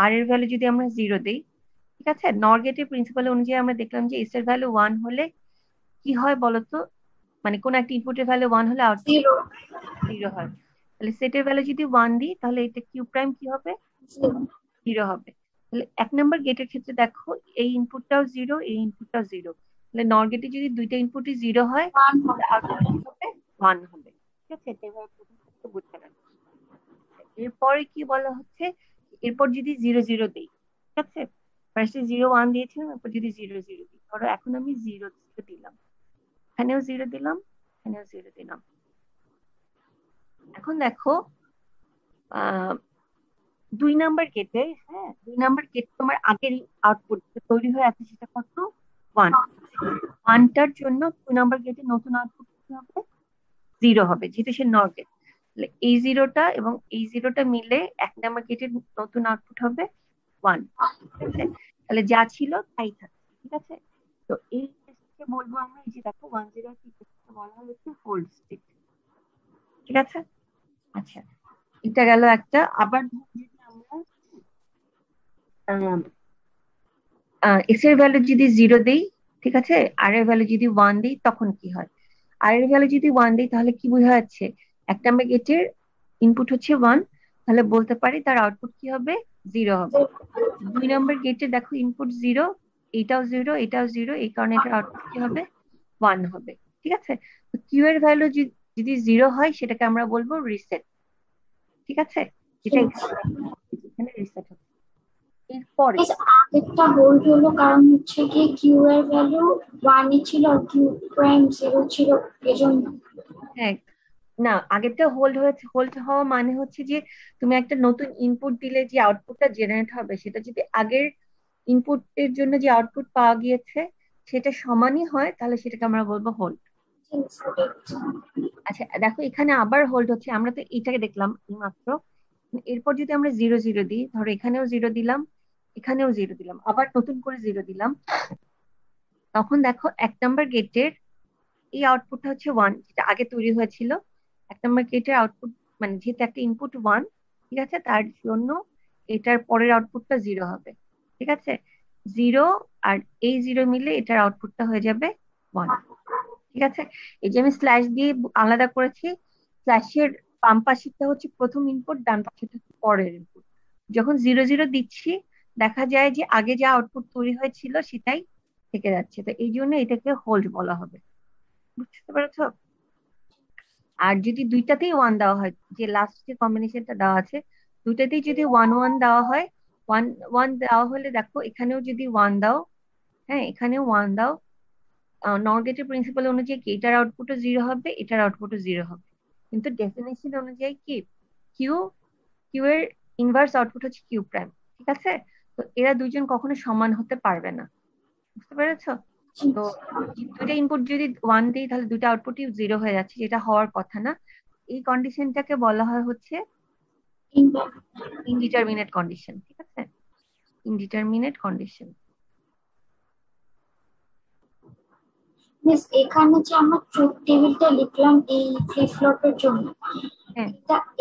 আর এর ভ্যালু যদি আমরা 0 দেই, ঠিক আছে? নর গেটের প্রিন্সিপাল অনুযায়ী আমরা দেখলাম যে এস এর ভ্যালু 1 হলে কি হয় বলতো, মানে কোন একটা ইনপুটের ভ্যালু 1 হলে আউটপুট জিরো 0 হয়। তাহলে সেটের ভ্যালু যদি 1 দিই, তাহলে এটা কিউ প্রাইম কি হবে? জিরো 0 হবে। তাহলে 1 নম্বর গেটের ক্ষেত্রে দেখো, এই ইনপুটটাও 0, এই ইনপুটটাও 0। তাহলে নর গেটে যদি দুইটা ইনপুটই 0 হয়, ওয়ান তাহলে আউটপুট কি হবে? 1 হবে, ঠিক আছে? এটা এভাবে প্রথম থেকে বুঝতে পারবে। এরপরে কি বলা হচ্ছে, এরপর যদি 0 0 দিই, ঠিক আছে? ফার্স্টে 0 1 দিয়েছিলাম, এরপর যদি 0 0 দিই, ধরো এখন আমি 0 0 দিলাম, এখানেও 0 দিলাম, এখানেও 0 দিলাম। এখন দেখো, আহ 2 নাম্বার গেটে, হ্যাঁ, 2 নাম্বার গেট তোমার আগের আউটপুট তৈরি হয়ে আছে, সেটা কত? 1। 1টার জন্য 2 নাম্বার গেটে নতুন আউটপুট কি হবে? 0 হবে, যেহেতু সে নর গেট। তাহলে এই 0টা এবং এই 0টা মিলে 1 নাম্বার গেটের নতুন আউটপুট হবে 1, ঠিক আছে? তাহলে যা ছিল তাই থাকবে, ঠিক আছে? তো এই টেস্টকে বলবো আমরা, এই যে দেখো 1 0 বলা হচ্ছে হোল্ড স্টেট, ঠিক আছে? আচ্ছা, এটা গেল একটা। আবার যদি আমরা এক্স এর ভ্যালু যদি 0 দেই, ঠিক আছে, আর এর ভ্যালু যদি 1 দিই, তখন কি হয়? আর এর ভ্যালু যদি 1 দিই, তাহলে কি বোঝা যাচ্ছে? 1 নাম্বার গেটের ইনপুট হচ্ছে 1, তাহলে বলতে পারি তার আউটপুট কি হবে? 0 হবে। 2 নাম্বার গেটে দেখো ইনপুট 0, এটাও 0, এটাও 0, এই কারণে এটার আউটপুট কি হবে? 1 হবে, ঠিক আছে? তো কিউ এর ভ্যালু যদি 0 হয়, সেটাকে আমরা বলবো রিসেট, ঠিক আছে? যেটা এখানে রিসেট হবে। এরপরে আগেরটা হোল্ড হলো কারণ হচ্ছে কি কিউ এর ভ্যালু 1 ছিল আর কিউ প্রাইম 0 ছিল, এজন্য। হ্যাঁ, না, আগেরটা হোল্ড হয়েছে, হোল্ড হওয়া মানে হচ্ছে যে তুমি একটা নতুন ইনপুট দিলে যে আউটপুটটা জেনারেট হবে, সেটা যদি আগের ইনপুটের জন্য যে আউটপুট পাওয়া গিয়েছে সেটা সমানই হয়, তাহলে সেটাকে আমরা বলবো হোল্ড। আচ্ছা দেখো এখানে আবার হোল্ড হচ্ছে, আমরা তো এটাকে দেখলাম মাত্র। এরপর যদি আমরা 0 0 দিই, ধরো এখানেও 0 দিলাম, এখানেও 0 দিলাম, আবার নতুন করে 0 দিলাম, তখন দেখো 1 নম্বর গেটের এই আউটপুটটা হচ্ছে 1, যেটা আগে তৈরি হয়েছিল। 1 নম্বর গেটের আউটপুট মানে যেহেতু একটা ইনপুট 1, ঠিক আছে, তার জন্য এটার পরের আউটপুটটা 0 হবে। ঠিক আছে, 0 আর এই 0 মিলে এটার আউটপুটটা হয়ে যাবে 1। ঠিক আছে, এই যে আমি স্ল্যাশ দিয়ে আলাদা করেছি, স্ল্যাশের বাম পাশেরটা হচ্ছে প্রথম ইনপুট, ডান পাশেরটা হচ্ছে পরের ইনপুট। যখন 0 0 দিচ্ছি, দেখা যায় যে আগে যা আউটপুট তৈরি হয়েছিল সেটাই থেকে যাচ্ছে, তো এই জন্য এটাকে হোল্ড বলা হবে। বুঝতে পেরেছো? আর যদি দুইটাতেই 1 দেওয়া হয়, যে লাস্ট যে কম্বিনেশনটা দেওয়া আছে, দুইটাতেই যদি 1 1 দেওয়া হয়, 1 1 দেওয়া হলে দেখো এখানেও যদি 1 দাও, হ্যাঁ এখানেও 1 দাও, নর গেটের প্রিন্সিপাল অনুযায়ী কি এটার আউটপুটও 0 হবে, এটার আউটপুটও 0 হবে। কিন্তু ডেফিনেশন অনুযায়ী কি কিউ কিউ এর ইনভার্স আউটপুট হচ্ছে কিউ প্রাইম। ঠিক আছে, তো এরা দুইজন কখনো সমান হতে পারবে না। বুঝতে পেরেছো? তো দুইটা ইনপুট যদি 1 দিই, তাহলে দুইটা আউটপুটই 0 হয়ে যাচ্ছে, যেটা হওয়ার কথা না। এই কন্ডিশনটাকে বলা হয় হচ্ছে ইনডিটারমিনেট কন্ডিশন। ঠিক আছে, ইনডিটারমিনেট কন্ডিশন। মিস এখানে যে আমরা ট্রুথ টেবিলটা লিখলাম এই ফ্লিপ ফ্লপের জন্য, হ্যাঁ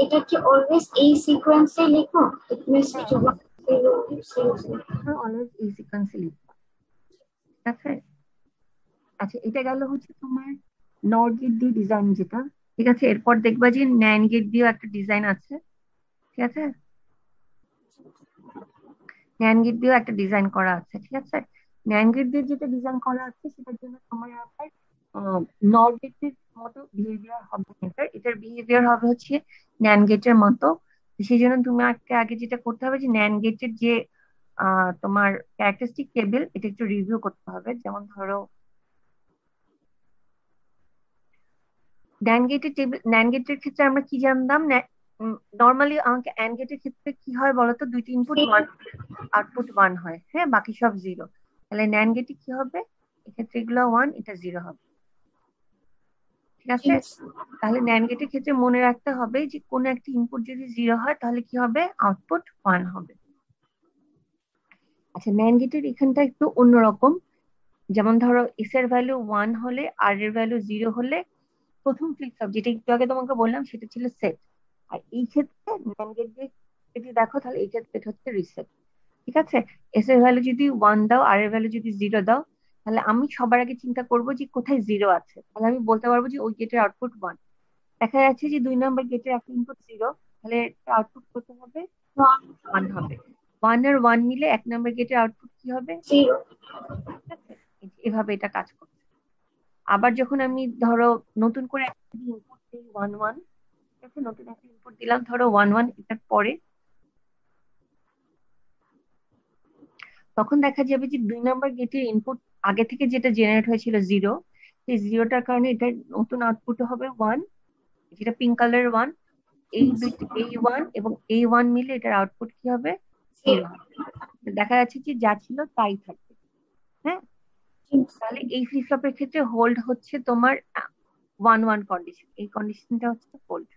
এটা কি অলওয়েজ এই সিকোয়েন্সে লিখো? ইট মিন্স হ্যাঁ, কিছু 1 0 0 0। অলওয়েজ এই সিকোয়েন্সে লিখবা। ঠিক আছে, আচ্ছা এটা গেল হচ্ছে তোমার নর গেট দিয়ে ডিজাইন যেটা। ঠিক আছে, এরপর দেখবা যে ন্যান্ড গেট দিয়েও একটা ডিজাইন আছে। ঠিক আছে, ন্যান্ড গেট দিয়েও একটা ডিজাইন করা আছে। ঠিক আছে, ন্যান্ড গেট দিয়ে যেটা ডিজাইন করা আছে সেটার জন্য তোমার আবার নর গেটের মতো বিহেভিয়ার হবে না, এটার বিহেভিয়ার হবে হচ্ছে ন্যান্ড গেটের মতো। সেই জন্য তুমি আগে যেটা করতে হবে যে ন্যান্ড গেটের যে তোমার ক্যারেক্টারিস্টিক টেবিল, এটা একটু রিভিউ করতে হবে। যেমন ধরো ন্যান্ড গেটের ক্ষেত্রে আমরা কি জানতাম, নর্মালি আমাকে অ্যান্ড গেটের ক্ষেত্রে কি হয় বলতো, দুইটি ইনপুট 1 আউটপুট 1 হয়, হ্যাঁ বাকি সব 0। তাহলে ন্যান্ড গেটে কি হবে, এক্ষেত্রে এগুলো 1, এটা 0 হবে। ঠিক আছে, তাহলে ন্যান্ড গেটের ক্ষেত্রে মনে রাখতে হবে যে কোনো একটা ইনপুট যদি 0 হয় তাহলে কি হবে, আউটপুট 1 হবে। আচ্ছা ন্যান্ড গেটের এখানটা একটু অন্যরকম। যেমন ধরো এস এর ভ্যালু 1 হলে, আর এর ভ্যালু 0 হলে প্রথম ফ্লিপ ফ্লপ, যেটা একটু আগে তোমাকে বললাম, সেটা ছিল সেট। আর এই ক্ষেত্রে ন্যান্ড গেট দিয়ে যদি দেখো, তাহলে এই ক্ষেত্রে এটা হচ্ছে রিসেট। ঠিক আছে, এস এর ভ্যালু যদি 1 দাও, আর এর ভ্যালু যদি 0 দাও, তাহলে আমি সবার আগে চিন্তা করব যে কোথায় 0 আছে, তাহলে আমি বলতে পারবো যে ওই গেটের আউটপুট 1। দেখা যাচ্ছে যে 2 নম্বর গেটের একটা ইনপুট 0, তাহলে আউটপুট কত হবে, 1 হবে। 1 আর 1 মিলে 1 নম্বর গেটের আউটপুট কি হবে, 0। ঠিক আছে, এভাবে এটা কাজ করছে। আবার যখন আমি ধরো নতুন করে একটা ইনপুট দিই 1 1, ঠিক আছে, নতুন একটা ইনপুট দিলাম ধরো 1 1, এটার পরে তখন দেখা যাবে যে 2 নম্বর গেটের ইনপুট আগে থেকে যেটা জেনারেট হয়েছিল 0, সেই 0টার কারণে এটার নতুন আউটপুট হবে 1, যেটা পিঙ্ক কালার 1। এই 1 এবং এই 1 মিলে এটার আউটপুট কি হবে, 0 হবে। দেখা যাচ্ছে যে যা ছিল তাই থাকবে। হ্যাঁ, তাহলে এই ফ্লিপ ফ্লপের ক্ষেত্রে হোল্ড হচ্ছে তোমার 1 1 কন্ডিশন, এই কন্ডিশনটা হচ্ছে হোল্ড।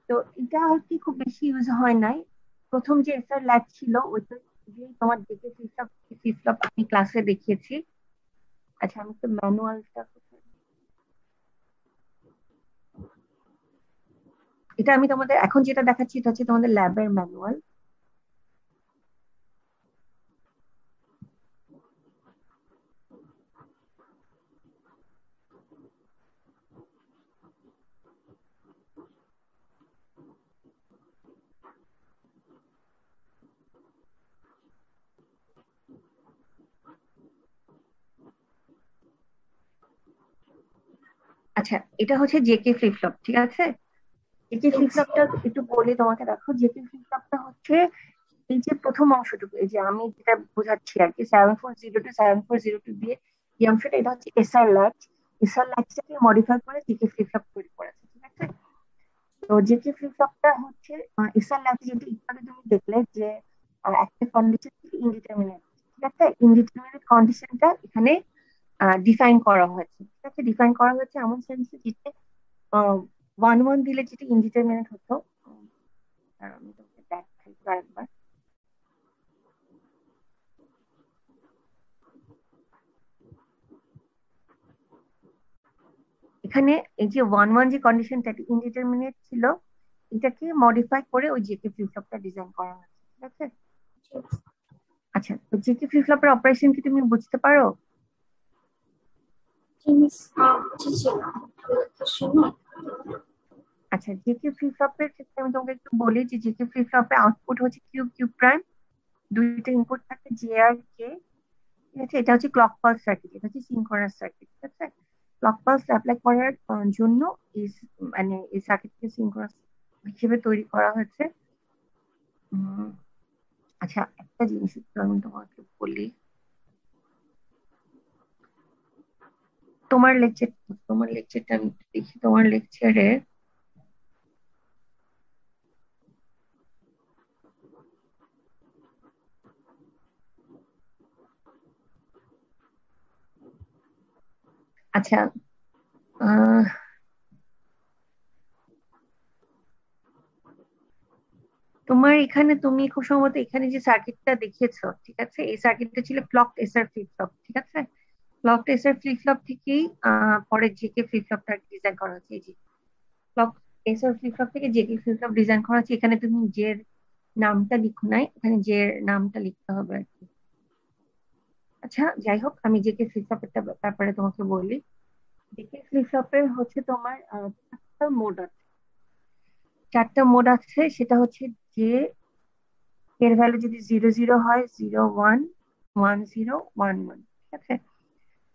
তো এটা আর কি খুব বেশি ইউজ হয় নাই। প্রথম যে এসআর ল্যাব ছিল ওইটা দিয়ে তোমার দেখে ফ্লিপ ফ্লপ আমি ক্লাসে দেখিয়েছি। আচ্ছা আমি তো ম্যানুয়ালটা, এটা আমি তোমাদের এখন যেটা দেখাচ্ছি এটা হচ্ছে তোমাদের ল্যাবের ম্যানুয়াল। আচ্ছা এটা হচ্ছে জেকে ফ্লিপ ফ্লপ। ঠিক আছে, জেকে ফ্লিপ ফ্লপটা একটু বলি তোমাকে। দেখো জেকে ফ্লিপ ফ্লপটা হচ্ছে এই যে প্রথম অংশটুকু, এই যে আমি যেটা বোঝাচ্ছি আর কি, 7402 দিয়ে এই অংশটা, এটা হচ্ছে এসআর ল্যাচ। এসআর ল্যাচটাকে মডিফাই করে জেকে ফ্লিপ ফ্লপ তৈরি করেছে। ঠিক আছে, তো জেকে ফ্লিপ ফ্লপটা হচ্ছে এসআর ল্যাবে যেটা একটু আগে তুমি দেখলে যে একটা কন্ডিশন ইনডিটারমিনেট, ঠিক আছে? ইনডিটারমিনেট কন্ডিশনটা এখানে ডিফাইন করা হয়েছে, ঠিক আছে? ডিফাইন করা হয়েছে এমন সেন্সে যেটা 1 1 দিলে যেটা ইনডিটারমিনেট হতো। আমি তোমাকে দেখাই তো একবার। এখানে এই যে 1 1 যে কন্ডিশনটা ইনডিটারমিনেট ছিল, এটাকে মডিফাই করে ওই জেকে ফ্লিপ ফ্লপটা ডিজাইন করা হয়েছে, ঠিক আছে? আচ্ছা, তো জেকে ফ্লিপ ফ্লপের অপারেশন কি তুমি বুঝতে পারো? জিনিস বুঝেছিলাম সময়। আচ্ছা, জেকে ফ্লিপ ফ্লপের ক্ষেত্রে আমি তোমাকে একটু বলি যে জেকে ফ্লিপ ফ্লপের আউটপুট হচ্ছে কিউ কিউ প্রাইম, দুইটা ইনপুট থাকে জে আর কে, ঠিক আছে? এটা হচ্ছে ক্লক পালস সার্কিট, এটা হচ্ছে সিনক্রোনাস সার্কিট, ঠিক আছে? ক্লক পালস অ্যাপ্লাই করার জন্য মানে এই সার্কিটকে সিনক্রোনাস হিসেবে তৈরি করা হয়েছে। আচ্ছা, একটা জিনিস একটু আমি তোমাকে বলি। তোমার লেকচারটা আমি একটু দেখি। তোমার লেকচারে আচ্ছা, আহ তোমার এখানে তুমি খুব সম্ভবত এখানে যে সার্কিটটা দেখিয়েছো, ঠিক আছে? এই সার্কিটটা ছিল ক্লক এসআর ফ্লিপ ফ্লপ, ঠিক আছে? ক্লক এসআর ফ্লিপ ফ্লপ থেকেই পরে জেকে ফ্লিপ ফ্লপটা ডিজাইন করা হয়েছে। এই যে ক্লক এসআর ফ্লিপ ফ্লপ থেকে জেকে ফ্লিপ ফ্লপ ডিজাইন করা হয়েছে। এখানে তুমি যে নামটা লিখো নাই, এখানে যে নামটা লিখতে হবে আর কি। আচ্ছা, যাই হোক, আমি জেকে ফ্লিপ ফ্লপের ব্যাপারে তোমাকে বলি। জেকে ফ্লিপ ফ্লপের হচ্ছে তোমার 4টা মোড আছে। 4টা মোড আছে, সেটা হচ্ছে যে এর ভ্যালু যদি 0 0 হয়, 0 1 1 0 1 1, ঠিক আছে?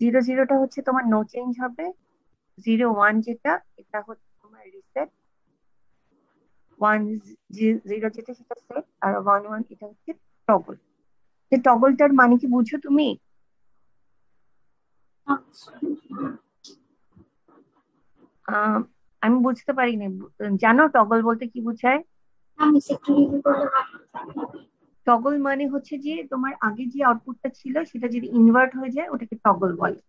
0 0টা হচ্ছে তোমার নো চেঞ্জ হবে। 0 1 যেটা, এটা হচ্ছে তোমার রিসেট। 1 0 যেটা, সেটা সেট। আর 1 1 এটা হচ্ছে টগল। যে টগলটার মানে কি বুঝো তুমি? আহ আমি বুঝতে পারিনি। জানো টগল বলতে কি বোঝায়? আমি সেক্টরি বলে টগল মানে হচ্ছে যে তোমার আগে যে আউটপুটটা ছিল সেটা যদি ইনভার্ট হয়ে যায় ওটাকে টগল বলে,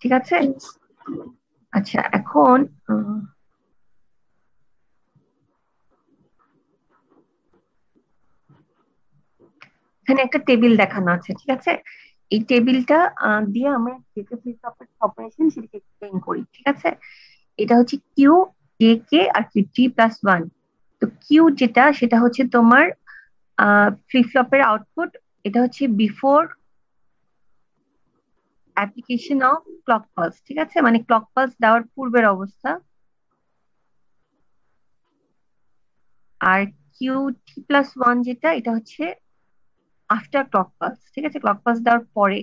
ঠিক আছে? আচ্ছা, এখন এখানে একটা টেবিল দেখানো আছে, ঠিক আছে? এই টেবিলটা দিয়ে আমরা জেকে ফ্লিপ ফ্লপের অপারেশন সেটাকে এক্সপ্লেইন করি, ঠিক আছে? এটা হচ্ছে কিউ, জে কে আর কিউ টি প্লাস ওয়ান। তো কিউ যেটা, সেটা হচ্ছে তোমার ফ্লিপ ফ্লপের আউটপুট। এটা হচ্ছে before application of clock pulse, ঠিক আছে? মানে ক্লক পালস দেওয়ার পূর্বের অবস্থা। আর কিউ টি প্লাস ওয়ান যেটা, এটা হচ্ছে আফটার ক্লক পালস, ঠিক আছে? ক্লক পালস দেওয়ার পরে।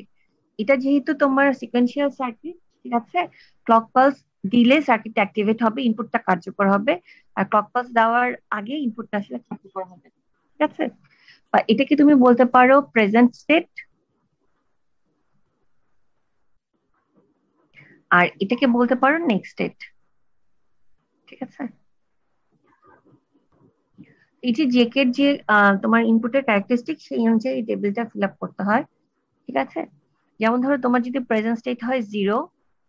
এটা যেহেতু তোমার সিকোয়েন্সিয়াল সার্কিট, ঠিক আছে? ক্লক পালস দিলে সার্কিট অ্যাক্টিভেট হবে, ইনপুটটা কার্যকর হবে। আর ক্লক পালস দেওয়ার আগে ইনপুটটা আসলে কার্যকর হবে, ঠিক আছে? বা এটাকে তুমি বলতে পারো প্রেজেন্ট স্টেট, আর এটাকে বলতে পারো নেক্সট স্টেট, ঠিক আছে? এই যে জেকের যে তোমার ইনপুটের ক্যারেক্টারিস্টিক, সেই অনুযায়ী এই টেবিলটা ফিল আপ করতে হয়, ঠিক আছে? যেমন ধরো তোমার যদি প্রেজেন্ট স্টেট হয় 0,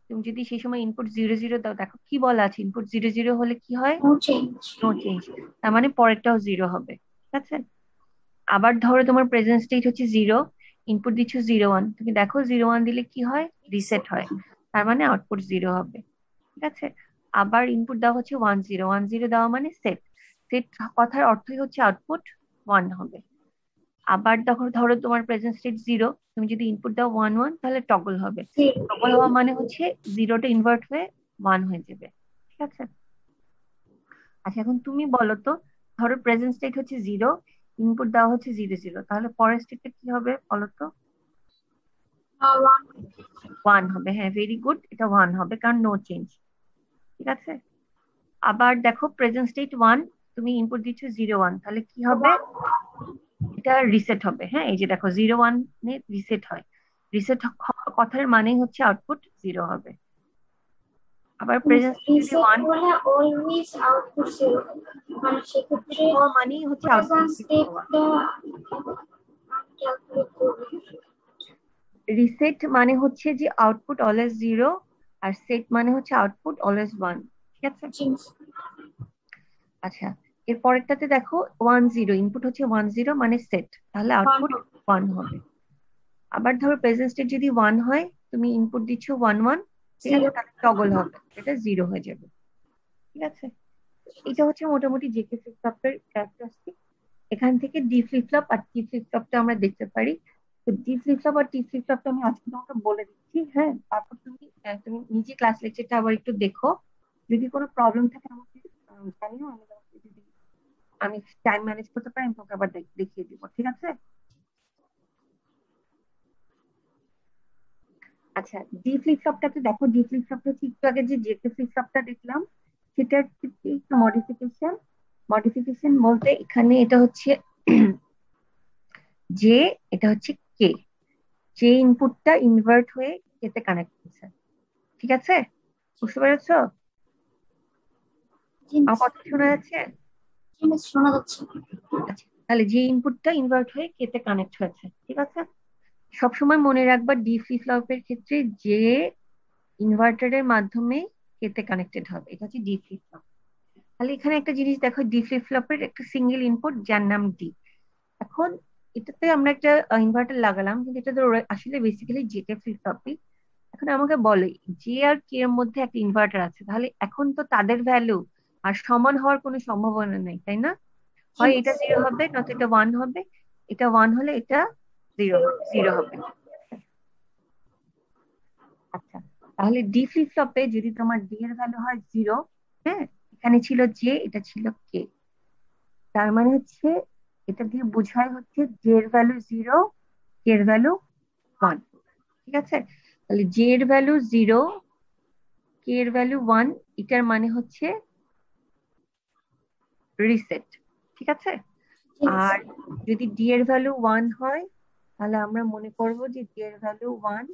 তুমি যদি সেই সময় ইনপুট 0 0 দাও, দেখো কি বলা আছে, ইনপুট 0 0 হলে কি হয়? No change. No change. তার মানে পরেরটাও 0 হবে, ঠিক আছে? আবার ধরো তোমার প্রেজেন্ট স্টেট হচ্ছে 0, ইনপুট দিচ্ছ 0 1, তুমি দেখো 0 1 দিলে কি হয়? রিসেট হয়। তার মানে আউটপুট 0 হবে, ঠিক আছে? আবার ইনপুট দেওয়া হচ্ছে 1 0, 1 0 দেওয়া মানে সেট। সেট কথার অর্থই হচ্ছে আউটপুট 1 হবে। আবার তখন ধরো তোমার প্রেজেন্ট স্টেট 0, তুমি যদি ইনপুট দাও 1 1, তাহলে টগল হবে। টগল হওয়া মানে হচ্ছে 0টা ইনভার্ট হয়ে 1 হয়ে যাবে, ঠিক আছে? আচ্ছা, এখন তুমি বলো তো, ধরো প্রেজেন্ট স্টেট হচ্ছে 0, ইনপুট দেওয়া হচ্ছে 0 0, তাহলে পরের স্টেটটা কি হবে বলো তো? 1 হবে। হ্যাঁ, ভেরি গুড, এটা 1 হবে কারণ নো চেঞ্জ, ঠিক আছে? আবার দেখো প্রেজেন্ট স্টেট 1, তুমি ইনপুট দিচ্ছ 0 1, তাহলে কি হবে? এটা রিসেট হবে। হ্যাঁ, এই যে দেখো 0 1 রিসেট হয়। রিসেট কথার মানে হচ্ছে আউটপুট 0 হবে। আবার প্রেজেন্ট যদি রিসেট 1 হলে অলওয়েজ আউটপুট 0, মানে সেক্ষেত্রে হওয়া মানেই হচ্ছে আউটপুট প্রেজেন্ট হওয়া। স্টেটটা ক্যালকুলেট করবে। রিসেট মানে হচ্ছে যে আউটপুট অলওয়েজ 0 আর সেট মানে হচ্ছে আউটপুট অলওয়েজ 1, ঠিক আছে? আচ্ছা, এর পরেরটাতে দেখো 1 0, ইনপুট হচ্ছে 1 0 মানে সেট, তাহলে আউটপুট 1 হবে। আবার ধরো প্রেজেন্ট স্টেট যদি 1 হয়, তুমি ইনপুট দিচ্ছ 1 1, ঠিক আছে, তাহলে টগল হবে, এটা 0 হয়ে যাবে, ঠিক আছে? এটা হচ্ছে মোটামুটি জেকে ফ্লিপ ফ্লপের ক্যারেক্টারিস্টিক। এখান থেকে ডি ফ্লিপ ফ্লপ আর টি ফ্লিপ ফ্লপটা আমরা দেখতে পারি। তো ডি ফ্লিপ ফ্লপ আর টি ফ্লিপ ফ্লপটা আমি আজকে তোমাকে বলে দিচ্ছি, হ্যাঁ? তারপর তুমি নিজে ক্লাস লেকচারটা আবার একটু দেখো, যদি কোনো প্রবলেম থাকে আমাকে জানিও, আমি তোমাকে যদি আমি টাইম ম্যানেজ করতে পারি আমি তোমাকে আবার দেখিয়ে দিব, ঠিক আছে? আচ্ছা, ডি ফ্লিপ ফ্লপটাতে দেখো, ডি ফ্লিপ ফ্লপটা হচ্ছে একটু আগে যে জেকে ফ্লিপ ফ্লপটা দেখলাম সেটার একটু মডিফিকেশন বলতে এখানে এটা হচ্ছে যে এটা হচ্ছে কে, যে ইনপুটটা ইনভার্ট হয়ে কেতে কানেক্ট হচ্ছে, ঠিক আছে? বুঝতে পেরেছো? আমার কথা শোনা যাচ্ছে? শোনা যাচ্ছে। আচ্ছা, তাহলে যে ইনপুটটা ইনভার্ট হয়ে কেতে কানেক্ট হয়েছে, ঠিক আছে? সবসময় মনে রাখবা ডি ফ্লিপ ফ্লপের ক্ষেত্রে যে ইনভার্টারের মাধ্যমে কেতে কানেক্টেড হবে, এটা হচ্ছে ডি ফ্লিপ ফ্লপ। তাহলে এখানে একটা জিনিস দেখো, ডি ফ্লিপ ফ্লপের একটা সিঙ্গেল ইনপুট যার নাম ডি। এখন এটাতে আমরা একটা ইনভার্টার লাগালাম, কিন্তু এটা তো আসলে বেসিক্যালি জেকে ফ্লিপ ফ্লপই। এখন আমাকে বলে জে আর কে এর মধ্যে একটা ইনভার্টার আছে, তাহলে এখন তো তাদের ভ্যালু আর সমান হওয়ার কোনো সম্ভাবনা নেই, তাই না? হয় এটা 0 হবে, নয়তো এটা 1 হবে। এটা 1 হলে এটা 0 হবে। আচ্ছা, তাহলে ডি ফ্লিপ ফ্লপে যদি তোমার ডি এর ভ্যালু হয় 0, হ্যাঁ, এখানে ছিল জে, এটা ছিল কে, তার মানে হচ্ছে এটা দিয়ে বোঝায় হচ্ছে জে এর ভ্যালু 0, কে এর ভ্যালু 1, ঠিক আছে? তাহলে জে এর ভ্যালু 0, কে এর ভ্যালু 1, এটার মানে হচ্ছে রিসেট, ঠিক আছে? আর যদি ডি এর ভ্যালু 1 হয় তাহলে আমরা মনে করব যে ডি এর ভ্যালু 1,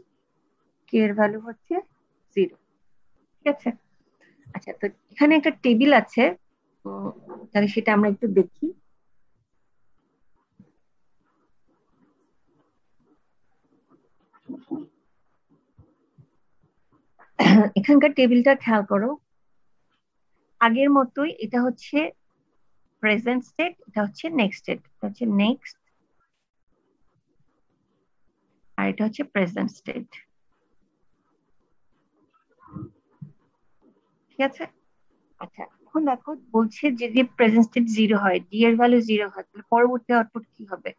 কে এর ভ্যালু হচ্ছে 0, ঠিক আছে? আচ্ছা, তো এখানে একটা টেবিল আছে, তাহলে সেটা আমরা একটু দেখি। এখানকার টেবিলটা খেয়াল করো, আগের মতোই এটা হচ্ছে প্রেজেন্ট স্টেট, এটা হচ্ছে নেক্সট স্টেট, এটা হচ্ছে নেক্সট, আর এটা হচ্ছে প্রেজেন্ট স্টেট, ঠিক আছে? আচ্ছা, এখন দেখো বলছে যে যদি প্রেজেন্ট স্টেট 0 হয়, ডি এর ভ্যালু 0 হয়, তাহলে পরবর্তী আউটপুট কি হবে?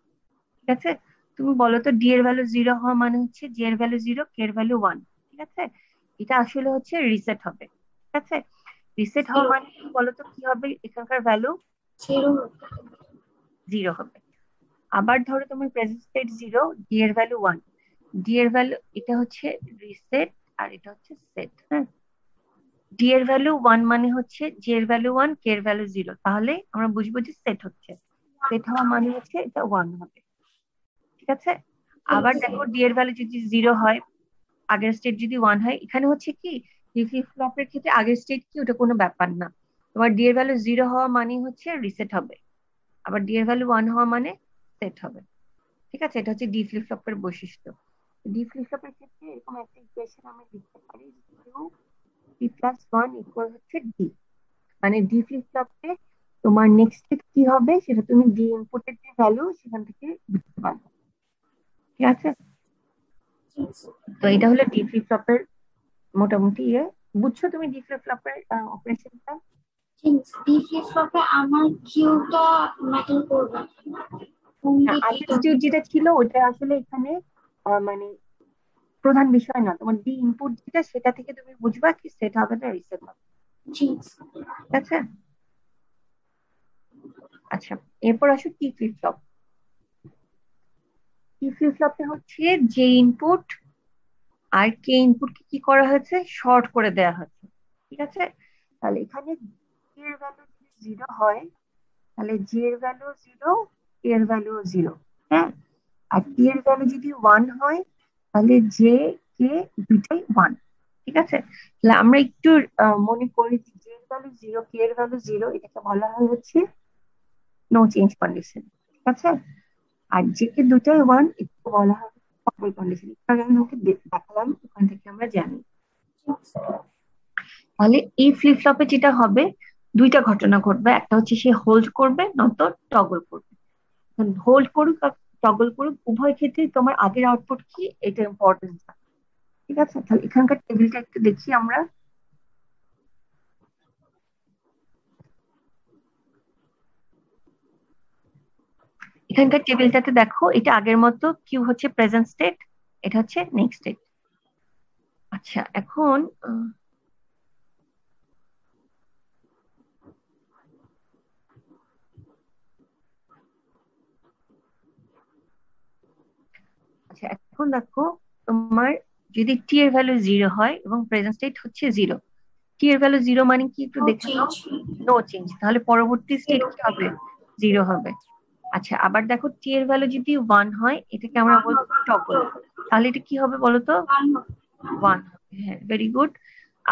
ঠিক আছে, তুমি বলো তো, ডি এর ভ্যালু 0 হওয়া মানে হচ্ছে জে এর ভ্যালু 0, কে এর ভ্যালু 1, ঠিক আছে? এটা আসলে হচ্ছে রিসেট হবে, ঠিক আছে? রিসেট হওয়া মানে বলো তো কি হবে, এখানকার ভ্যালু 0 হবে। আবার ধরো তোমার প্রেজেন্ট স্টেট 0, ডি এর ভ্যালু 1, ডি এর ভ্যালু, এটা হচ্ছে রিসেট আর এটা হচ্ছে সেট, হ্যাঁ? ডি এর ভ্যালু 1 মানে হচ্ছে জে এর ভ্যালু 1, কে এর ভ্যালু 0, তাহলে আমরা বুঝবো যে সেট হচ্ছে, সেট হওয়া মানে হচ্ছে এটা 1 হবে, ঠিক আছে? আবার দেখো ডি এর ভ্যালু যদি 0 হয়, আগের স্টেট যদি 1 হয়, এখানে হচ্ছে কি ডি ফ্লিপ ফ্লপের ক্ষেত্রে আগের স্টেট কি ওটা কোনো ব্যাপার না, তোমার ডি এর ভ্যালু 0 হওয়া মানে হচ্ছে রিসেট হবে, আবার ডি এর ভ্যালু 1 হওয়া মানে সেট হবে, ঠিক আছে? এটা হচ্ছে ডি ফ্লিপ ফ্লপের বৈশিষ্ট্য। ডি ফ্লিপ ফ্লপের ক্ষেত্রে এরকম একটা ইকুয়েশন আমি লিখতে পারি, কিউ পি প্লাস 1 ইকুয়াল হচ্ছে ডি, মানে ডি ফ্লিপ ফ্লপে তোমার নেক্সট স্টেট কি হবে সেটা তুমি ডি ইনপুটের যে ভ্যালু সেখান থেকে বুঝতে পারবে, ঠিক আছে? তো এটা হলো ডি ফ্লিপ ফ্লপের মোটামুটি ইয়ে। বুঝছো তুমি ডি ফ্লিপ ফ্লপের অপারেশনটা? ডি ফ্লিপ ফ্লপে আমার কিউটা ম্যাটার করবে না, আগের স্টেট যেটা ছিল ওটা আসলে এখানে মানে প্রধান বিষয় না, তোমার ডি ইনপুট যেটা সেটা থেকে তুমি বুঝবা কি সেট হবে না রিসেট হবে, ঠিক আছে? আচ্ছা, এরপর আসো টি ফ্লিপ ফ্লপ। টি ফ্লিপ ফ্লপে হচ্ছে যে ইনপুট আর কে ইনপুটকে কি করা হয়েছে, শর্ট করে দেওয়া হয়েছে, ঠিক আছে? তাহলে এখানে কে এর ভ্যালু যদি 0 হয় তাহলে জি এর ভ্যালু 0, কে এর ভ্যালু 0, হ্যাঁ? আর টি এর ভ্যালু যদি 1 হয় তাহলে জে কে দুটাই 1, ঠিক আছে? তাহলে আমরা একটু মনে করি যে j এর ভ্যালু 0, k এর ভ্যালু 0, এটাকে বলা হয় হচ্ছে নো চেঞ্জ কন্ডিশন। ঠিক আছে? আর যে কে দুটাই 1, এটাকে বলা হয় টগল কন্ডিশন। এটা আমি ওকে দেখালাম, ওখান থেকে আমরা জানি। তাহলে এই ফ্লিপ ফ্লপে যেটা হবে, দুইটা ঘটনা ঘটবে, একটা হচ্ছে সে হোল্ড করবে, নয়তো টগল করবে। হোল্ড করুক আর টগল করুক, উভয় ক্ষেত্রেই তোমার আগের আউটপুট কি এটা ইম্পর্টেন্ট। ঠিক আছে? তাহলে এখানকার টেবিলটা একটু দেখি আমরা। এখানকার টেবিলটাতে দেখো, এটা আগের মতো, কিউ হচ্ছে প্রেজেন্ট স্টেট, এটা হচ্ছে নেক্সট স্টেট। আচ্ছা, এখন আচ্ছা এখন দেখো, তোমার যদি টি এর ভ্যালু 0 হয় এবং প্রেজেন্ট স্টেট হচ্ছে 0, টি এর ভ্যালু 0 মানে কি একটু নো দেখে নাও। চেঞ্জ। নো চেঞ্জ, তাহলে পরবর্তী স্টেট জিরো। কি হবে? 0 হবে। আচ্ছা, আবার দেখো টি এর ভ্যালু যদি 1 হয়, এটাকে আমরা বলবো টগল, তাহলে এটা কি হবে বলো তো? 1 হবে। হ্যাঁ, ভেরি গুড।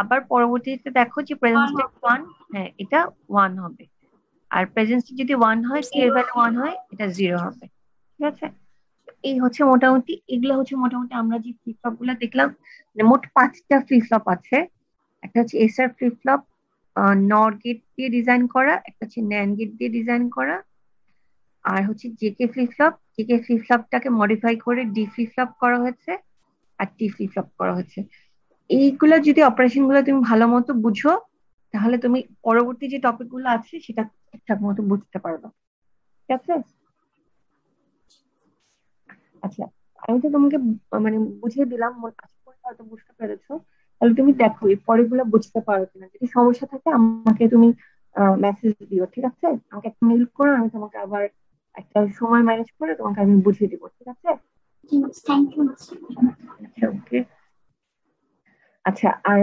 আবার পরবর্তীতে দেখো যে প্রেজেন্ট স্টেট 1, হ্যাঁ এটা 1 হবে। আর প্রেজেন্ট স্টেট যদি 1 হয়, টি এর ভ্যালু 1 হয়, এটা 0 হবে। ঠিক আছে? এই হচ্ছে মোটামুটি, এগুলো হচ্ছে মোটামুটি আমরা যে ফ্লিপ ফ্লপ গুলো দেখলাম। মানে মোট 5টা ফ্লিপ ফ্লপ আছে। একটা হচ্ছে এসআর ফ্লিপ ফ্লপ, নর গেট দিয়ে ডিজাইন করা, একটা হচ্ছে ন্যান্ড গেট দিয়ে ডিজাইন করা, আর হচ্ছে J K flip flop. J K flip ফ্লপটাকে মডিফাই করে ডি ফ্লিপ ফ্লপ করা হয়েছে, আর টি ফ্লিপ ফ্লপ করা হয়েছে। এইগুলো যদি অপারেশন গুলো তুমি ভালো মতো বুঝো, তাহলে তুমি পরবর্তী যে টপিক গুলো আছে সেটা ঠিকঠাক মতো বুঝতে পারবে। ঠিক আছে? আচ্ছা, আমি তো তোমাকে মানে বুঝিয়ে দিলাম, আশা করি হয়তো বুঝতে পেরেছো। তাহলে তুমি দেখো এই পরেরগুলো বুঝতে পারো কিনা, যদি সমস্যা থাকে আমাকে তুমি মেসেজ দিও। ঠিক আছে? আমাকে একটা মেইল করো, আমি তোমাকে আবার একটা সময় ম্যানেজ করে তোমাকে আমি বুঝিয়ে দিব। ঠিক আছে? Thank you. আচ্ছা, ওকে। আচ্ছা, আর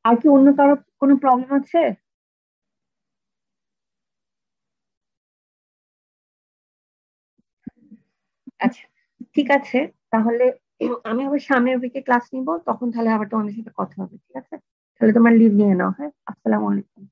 আর কি অন্য কারো কোনো প্রবলেম আছে? আচ্ছা, ঠিক আছে। তাহলে আমি আবার সামনের উইকে ক্লাস নিব, তখন তাহলে আবার তোমাদের সাথে কথা হবে। ঠিক আছে? তাহলে তোমার লিভ নিয়ে নাও। হ্যাঁ, আসসালামু আলাইকুম।